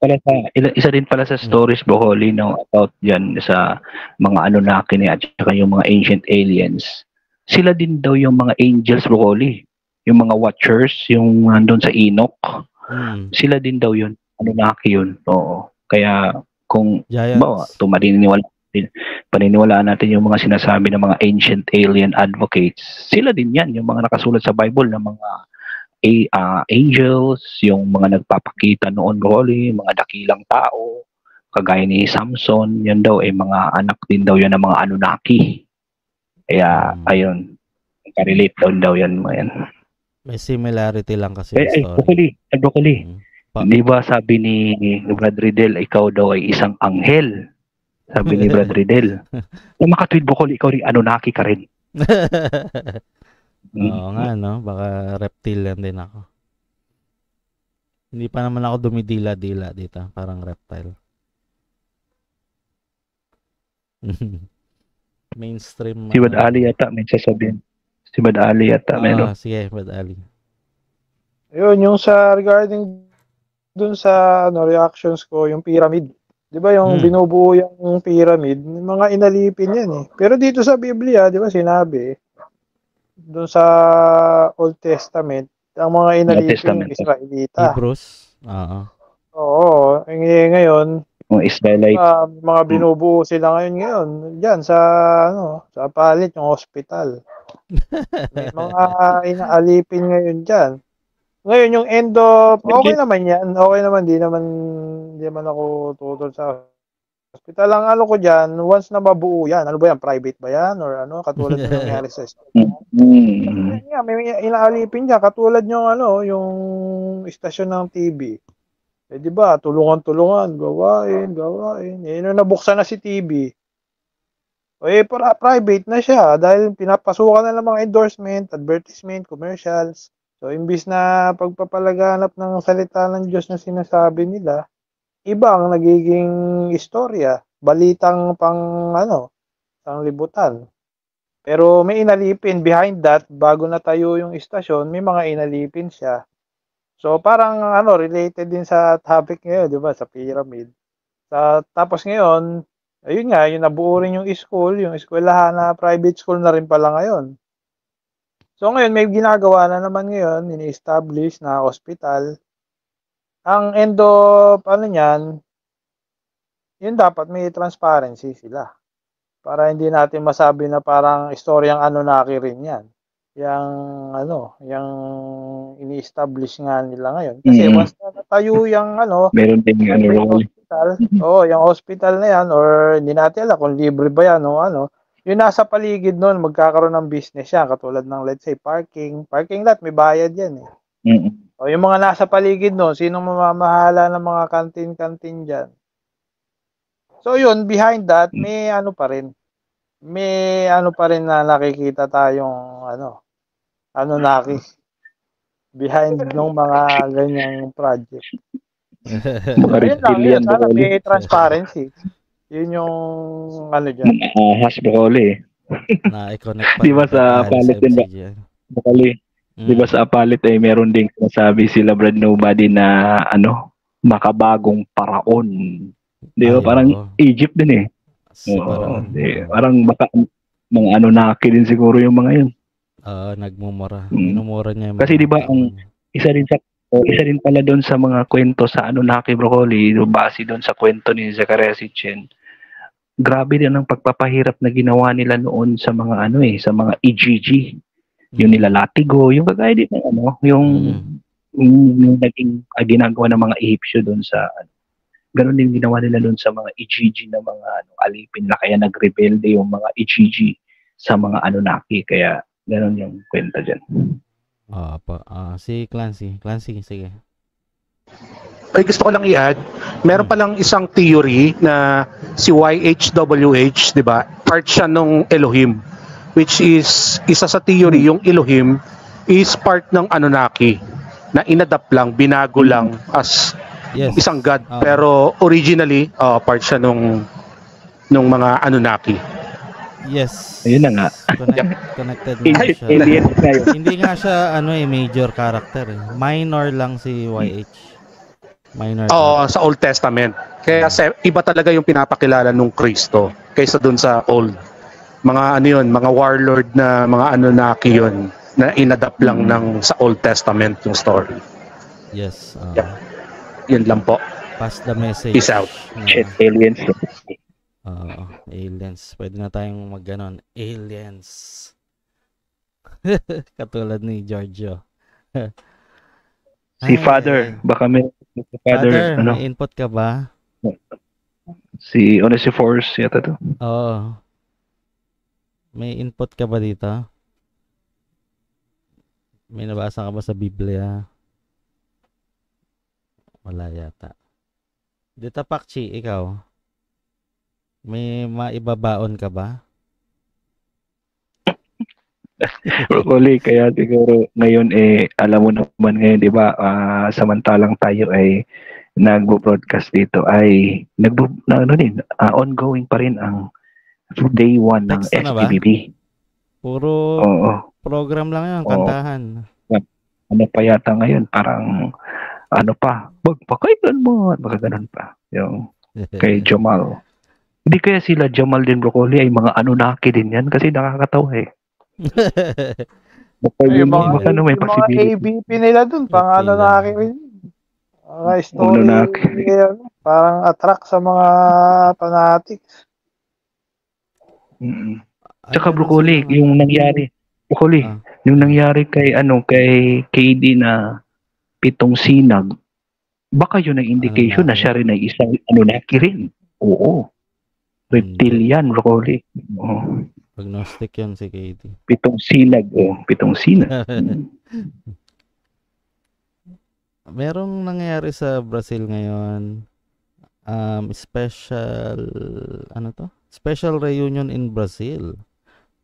pala sa stories, Boholi, no, about yan sa mga Anunnaki at tsaka yung mga ancient aliens. Sila din daw yung mga angels, Boholi. Yung mga watchers, yung nandun sa Enoch. Sila din daw yun. Anunnaki yun. Oo. Kaya kung paniniwalaan natin yung mga sinasabi ng mga ancient alien advocates, sila din yan. Yung mga nakasulat sa Bible ng mga angels, yung mga nagpapakita noon, Rolly, mga dakilang tao, kagaya ni Samson, yan daw ay mga anak din daw yan ng mga Anunnaki. Kaya, ayun, relate daw yan. May similarity lang kasi yung story. Broccoli. Di ba sabi ni Brad Riddle, ikaw daw ay isang anghel? Sabi ni Brad Riddle. Kung makatweet, Broccoli, ikaw rin Anunnaki ka rin. Oo nga, no? Baka reptilian din ako. Hindi pa naman ako dumidila-dila dito. Parang reptile. Mainstream. Si Bad Ali yata may sasabihin. Si Bad Ali yata meron. Sige, Bad Ali. Ayun, yung sa regarding dun sa reactions ko, yung pyramid. Di ba yung binubuo yung pyramid, mga inalipin yan eh. Pero dito sa Biblia, di ba sinabi, doon sa Old Testament, ang mga inalipin yung Israelita. Hebrews? Oo. Ngayon, mga Israelite. Mga binubuo sila ngayon diyan sa sa palit yung hospital. May mga inaalipin ngayon diyan. Ngayon yung end of, okay naman yan. Okay naman, di naman ako tutol sa hospital. Ang ano ko dyan, once na mabuo yan, ano ba yan, private ba yan? Or katulad ng nangyari sa may inaalipin dyan, katulad yung yung istasyon ng TV. Di ba, tulungan, gawain. Yun yung nabuksan na si TV. Private na siya dahil pinapasukan na ng mga endorsement, advertisement, commercials. So, imbis na pagpapalaganap ng salita ng Diyos na sinasabi nila, iba ang nagiging istorya, balitang libutan. Pero may inalipin behind that, bago natayo yung istasyon, may mga inalipin siya. So, parang related din sa topic ngayon, di ba, sa pyramid. Tapos ngayon, ayun nga, yung nabuo rin yung eskwelahan na private school na rin pala ngayon. So ngayon, may ginagawa na naman ngayon, ini-establish na hospital. Ang end of, niyan, yun dapat may transparency sila. Para hindi natin masabi na parang istoryang Anunnaki rin yan. Yung ini-establish nga nila ngayon. Kasi once na natayo yung meron din yung hospital, yung hospital na yan, or hindi natin alam kung libre ba yan o yung nasa paligid nun, magkakaroon ng business yan. Katulad ng, let's say, parking lot, may bayad yan eh. O yung mga nasa paligid nun, sinong mamamahala ng mga kantin-kantin dyan. So yun, behind that, may pa rin. May pa rin na nakikita tayong Anunnaki. Behind ng mga ganyang project. Sana may transparency. Yun yung dyan. Hasbroly. na i-connect pa Di ba ng sa pag-aali palit din ba? MCG. Bukali. Di ba sa palit ay meron ding sinasabi sila Brad Nobody na makabagong paraon. Di ba? Ay, Parang oo. Egypt din eh. Si Oo. Paraon. Parang baka mga Anunnaki din siguro yung mga yun. Nagmumura. Mm. Minumura niya yung Kasi mga di ba tao. isa din pala doon sa mga kwento sa Anunnaki Broccoli, base doon sa kwento ni Zachariah Sitchin. Grabe din ang pagpapahirap na ginawa nila noon sa mga sa mga EGG. Yung nila Latigo, yung kagaya din ng yung naging ginagawa ng mga Egyptyo doon sa ganun din ginawa nila doon sa mga EGG na mga alipin na kaya nagrebelde yung mga EGG sa mga Anunnaki, kaya ganun yung kwento dyan. Si Clancy, sige. Ay, gusto ko lang i-add, meron palang isang theory na si YHWH, di ba? Part siya nung Elohim, which is isa sa theory, yung Elohim is part ng Anunnaki na inadapt lang, binago lang as isang god, pero originally part siya nung mga Anunnaki. Yes. Ayun na nga. Connected nga siya. Hindi nga siya major character eh. Minor lang si YH. Minor. Sa Old Testament. Kaya iba talaga yung pinapakilala nung Kristo kaysa dun sa Old. Mga mga warlord na mga Anunnaki yun na inadapt lang ng sa Old Testament yung story. Yes. Yun lang po. Pass the message. Peace out. Aliens. Aliens. Pwede na tayong mag-ganon. Aliens. Katulad ni Giorgio. Si Father. Baka may Father, may input ka ba? Si Onesiphorus yata to. Oo. May input ka ba dito? May nabasa ka ba sa Biblia? Wala yata. Dito, Pakchi, ikaw. May maibabaon ka ba? Broccoli, kaya siguro ngayon alam mo naman ngayon, di ba, samantalang tayo ay nagbo-broadcast dito ay ongoing pa rin ang day 1 ng SPBB. Puro program lang yan, kantahan. Ano pa yata ngayon, parang magpakailan mo, magkaganon pa. Yung kay Jamal. Hindi kaya sila Jamal din Broccoli ay mga Anunnaki din yan kasi nakakatawa eh. Yung mga ABP nila dun, pang Anunnaki rin. Story, parang attract sa mga fanatics. Tsaka Broccoli, yung nangyari kay KD na 7 sinag, baka yun ang indication na siya rin ay isang Anunnaki rin. Oo. Reptilian, Broccoli. Agnostic yan si KD. 7 sinag. 7 sinag. Merong nangyayari sa Brazil ngayon. Special reunion in Brazil.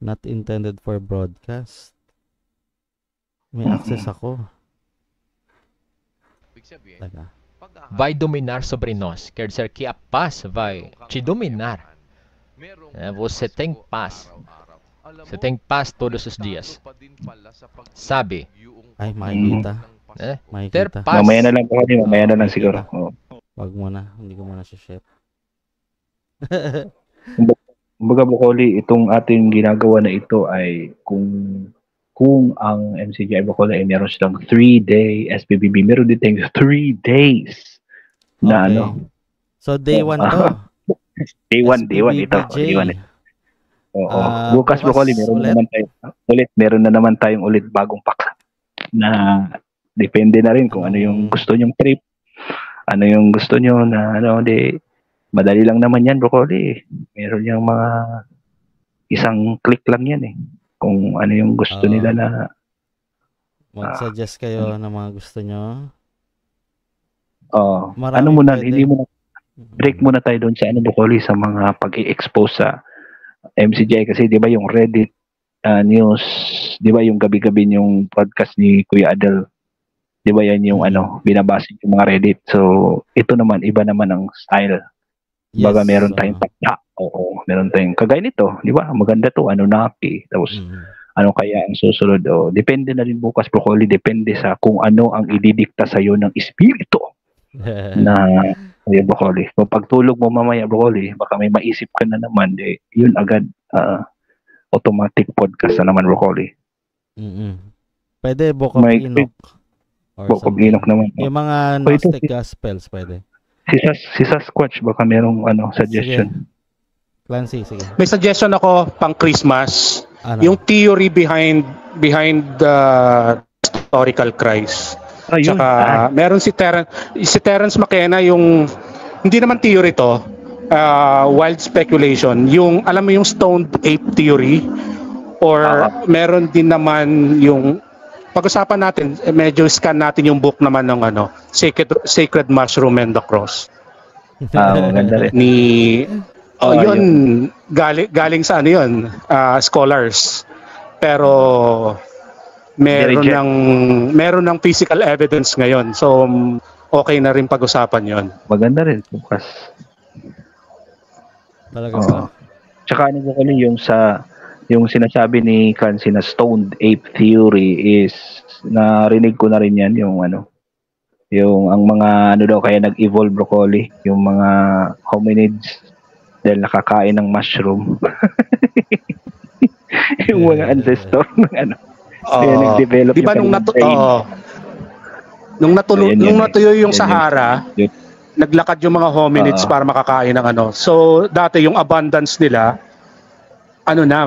Not intended for broadcast. May access ako. Vai dominar sobre nós. Quer dizer que a paz vai te dominar. Você tem paz. Você tem paz todos os dias. Sabe? Ay, makikita. Ter paz. Mamaya na lang siguro. Wag mo na. Hindi ko muna share. Kumbaga Broccoli, itong ating ginagawa na ito ay kung ang MCGI Broccoli ay meron silang 3-day SPBB, meron din tayong 3 days na So day 1 to. Day 1 ito. Day 1 ito. Bukas Broccoli, meron na naman tayong ulit bagong pack na depende na rin kung ano yung gusto nyong trip. Ano yung gusto nyo na madali lang naman yan Broccoli. Meron yung mga isang click lang yan eh. Kung ano yung gusto nila na mag-suggest kayo ng mga gusto nyo. Hindi mo na break muna tayo doon sa Broccoli sa mga pag-i-expose sa MCGI kasi 'di ba yung Reddit news, 'di ba yung gabi-gabi yung podcast ni Kuya Adel, 'di ba yan yung binabasa yung mga Reddit. So ito naman iba naman ang style Baga Yes. meron tayong takta. Oo, meron tayong kagaya nito, di ba? Maganda to, Anunnaki. Tapos ano kaya ang susunod? Depende na rin bukas, broccoli, depende sa kung ano ang ididikta sa iyo ng espiritu na broccoli. Kung pagtulog mo mamaya, broccoli, baka may maisip ka na naman, yun agad automatic podcast na naman, broccoli. Pwede Book of May- Enoch. Or Book of something. Enoch naman. Yung mga Oh, ito, Gnostic Gospels, pwede. Si Sasquatch, baka merong suggestion. Clancy, sige. May suggestion ako pang Christmas. Ano? Yung theory behind the historical Christ. Ayun. Tsaka meron si Terence McKenna, yung hindi naman theory to, wild speculation, yung alam mo yung stoned ape theory, or meron din naman yung pag-usapan natin, medyo scan natin yung book naman ng Sacred Mushroom and the Cross Maganda rin. ni yun galing sa yun, scholars, pero meron ng physical evidence ngayon, so okay na rin pag-usapan yon. Maganda rin bukas. Talaga ba? Tsaka ano ko yung sinasabi ni Clancy na stoned ape theory is narinig ko na rin yan, yung ang mga daw kaya nag-evolve, broccoli, yung mga hominids dahil nakakain ng mushroom. Yung mga ancestor ng kaya nag-develop diba yung nung natuyo yung Yan Sahara, yun. naglakad yung mga hominids para makakain ng so dati yung abundance nila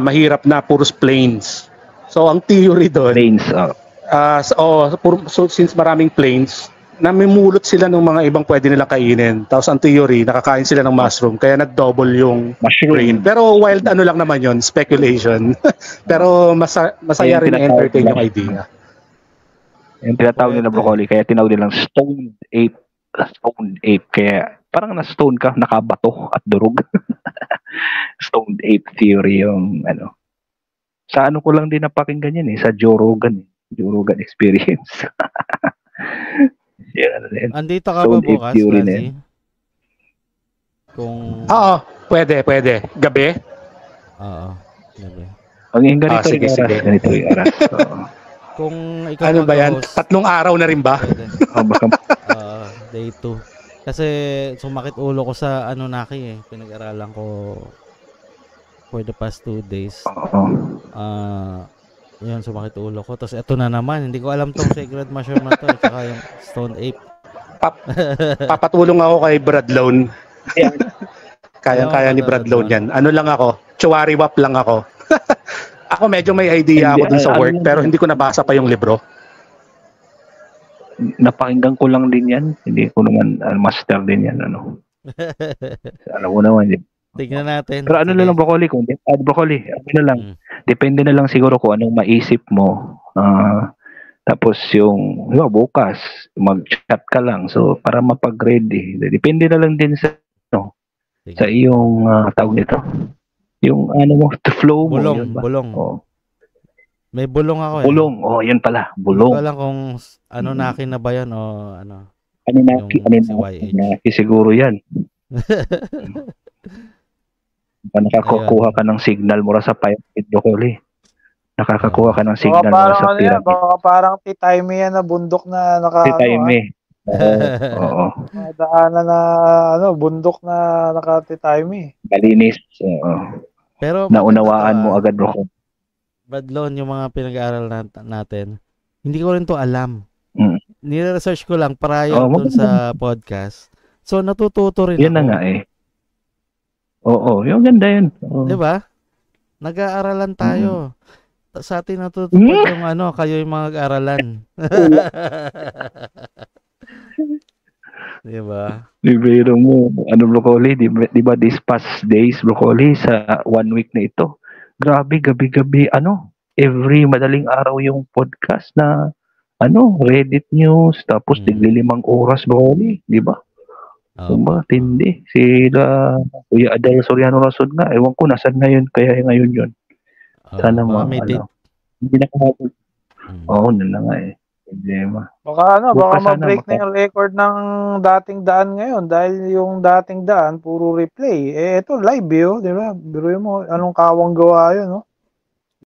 mahirap na, puros plains. So ang theory doon, Plains, so since maraming plains, namimulot sila ng mga ibang pwede nilang kainin. Tapos ang theory, nakakain sila ng mushroom, kaya nag-double yung brain. Pero wild lang naman yon, speculation. Pero masaya rin entertain yung idea. Yung tinatawag nila, broccoli, kaya tinawag nilang stoned ape. Stoned ape, kaya parang na-stone ka, nakabato at durog. Stoned ape theory yung sa ko lang din napakinggan yan sa Joe Rogan Experience. Andito ka ba bukas, Clancy? Kung pwede. Gabi? Oo, gabi. Ang ganito sige. Ganito yung oras. Kung ikaw ba yan? 3 araw na rin ba? Baka day 2. Kasi sumakit ulo ko sa Anunnaki pinag-aralan ko for the past 2 days. Yun, sumakit ulo ko. Tapos eto na naman, hindi ko alam tong Sacred Mushroom na to, tsaka yung Stone Ape. Papatulong ako kay Brad Lone. Kayang-kaya ni Brad Lone yan. Lang ako, Chowari-wap lang ako. Ako medyo may idea ako dun sa work, pero hindi ko nabasa pa yung libro. Napakinggan ko lang din yan. Hindi ko naman master din yan. Alam mo naman. Tignan natin. Pero lang, broccoli, depende na lang siguro kung anong maisip mo. Tapos yung bukas, mag-chat ka lang. So, para mapag-ready. Depende na lang din sa iyong tawag nito. Yung mo, to flow mo. Bulong. May bulong ako Bulong. Yun pala. Bulong. Hindi ko alam kung Anunnaki na ba yan o Anunnaki siguro yan. Nakakakuha ka ng signal mula sa pyramid, broccoli. Nakakakuha ka ng signal mula sa pyramid. Baka parang Titime yan na bundok na Titime. Oo. Daanan na bundok na naka-Titime. Malinis. Pero naunawaan mo agad, broccoli. Badlon, yung mga pinag-aaral natin, hindi ko rin to alam. Nire-research ko lang prior dun sa podcast. So, natututo rin yan ako. Yan na nga Oo, yung ganda yun. Diba? Nag-aaralan tayo. Sa atin natututo yung kayo yung mga nag-aaralan. Diba? Libero mo. Broccoli, diba these past days, broccoli, sa 1 week na ito, grabe, gabi-gabi, every madaling araw yung podcast na, Reddit news, tapos 5 oras, broccoli, di ba? Tindi. Sila, Kuya Adel Soriano Rason nga, ewan ko, nasan ngayon, kaya ngayon yun. Sana hindi na kahapon. Oo, na nga Problema. Baka Bukas sana ma-break na yung record ng dating daan ngayon dahil yung dating daan puro replay. Eh ito live 'yo, di ba? Biruin mo anong kawang gawa 'yun, no?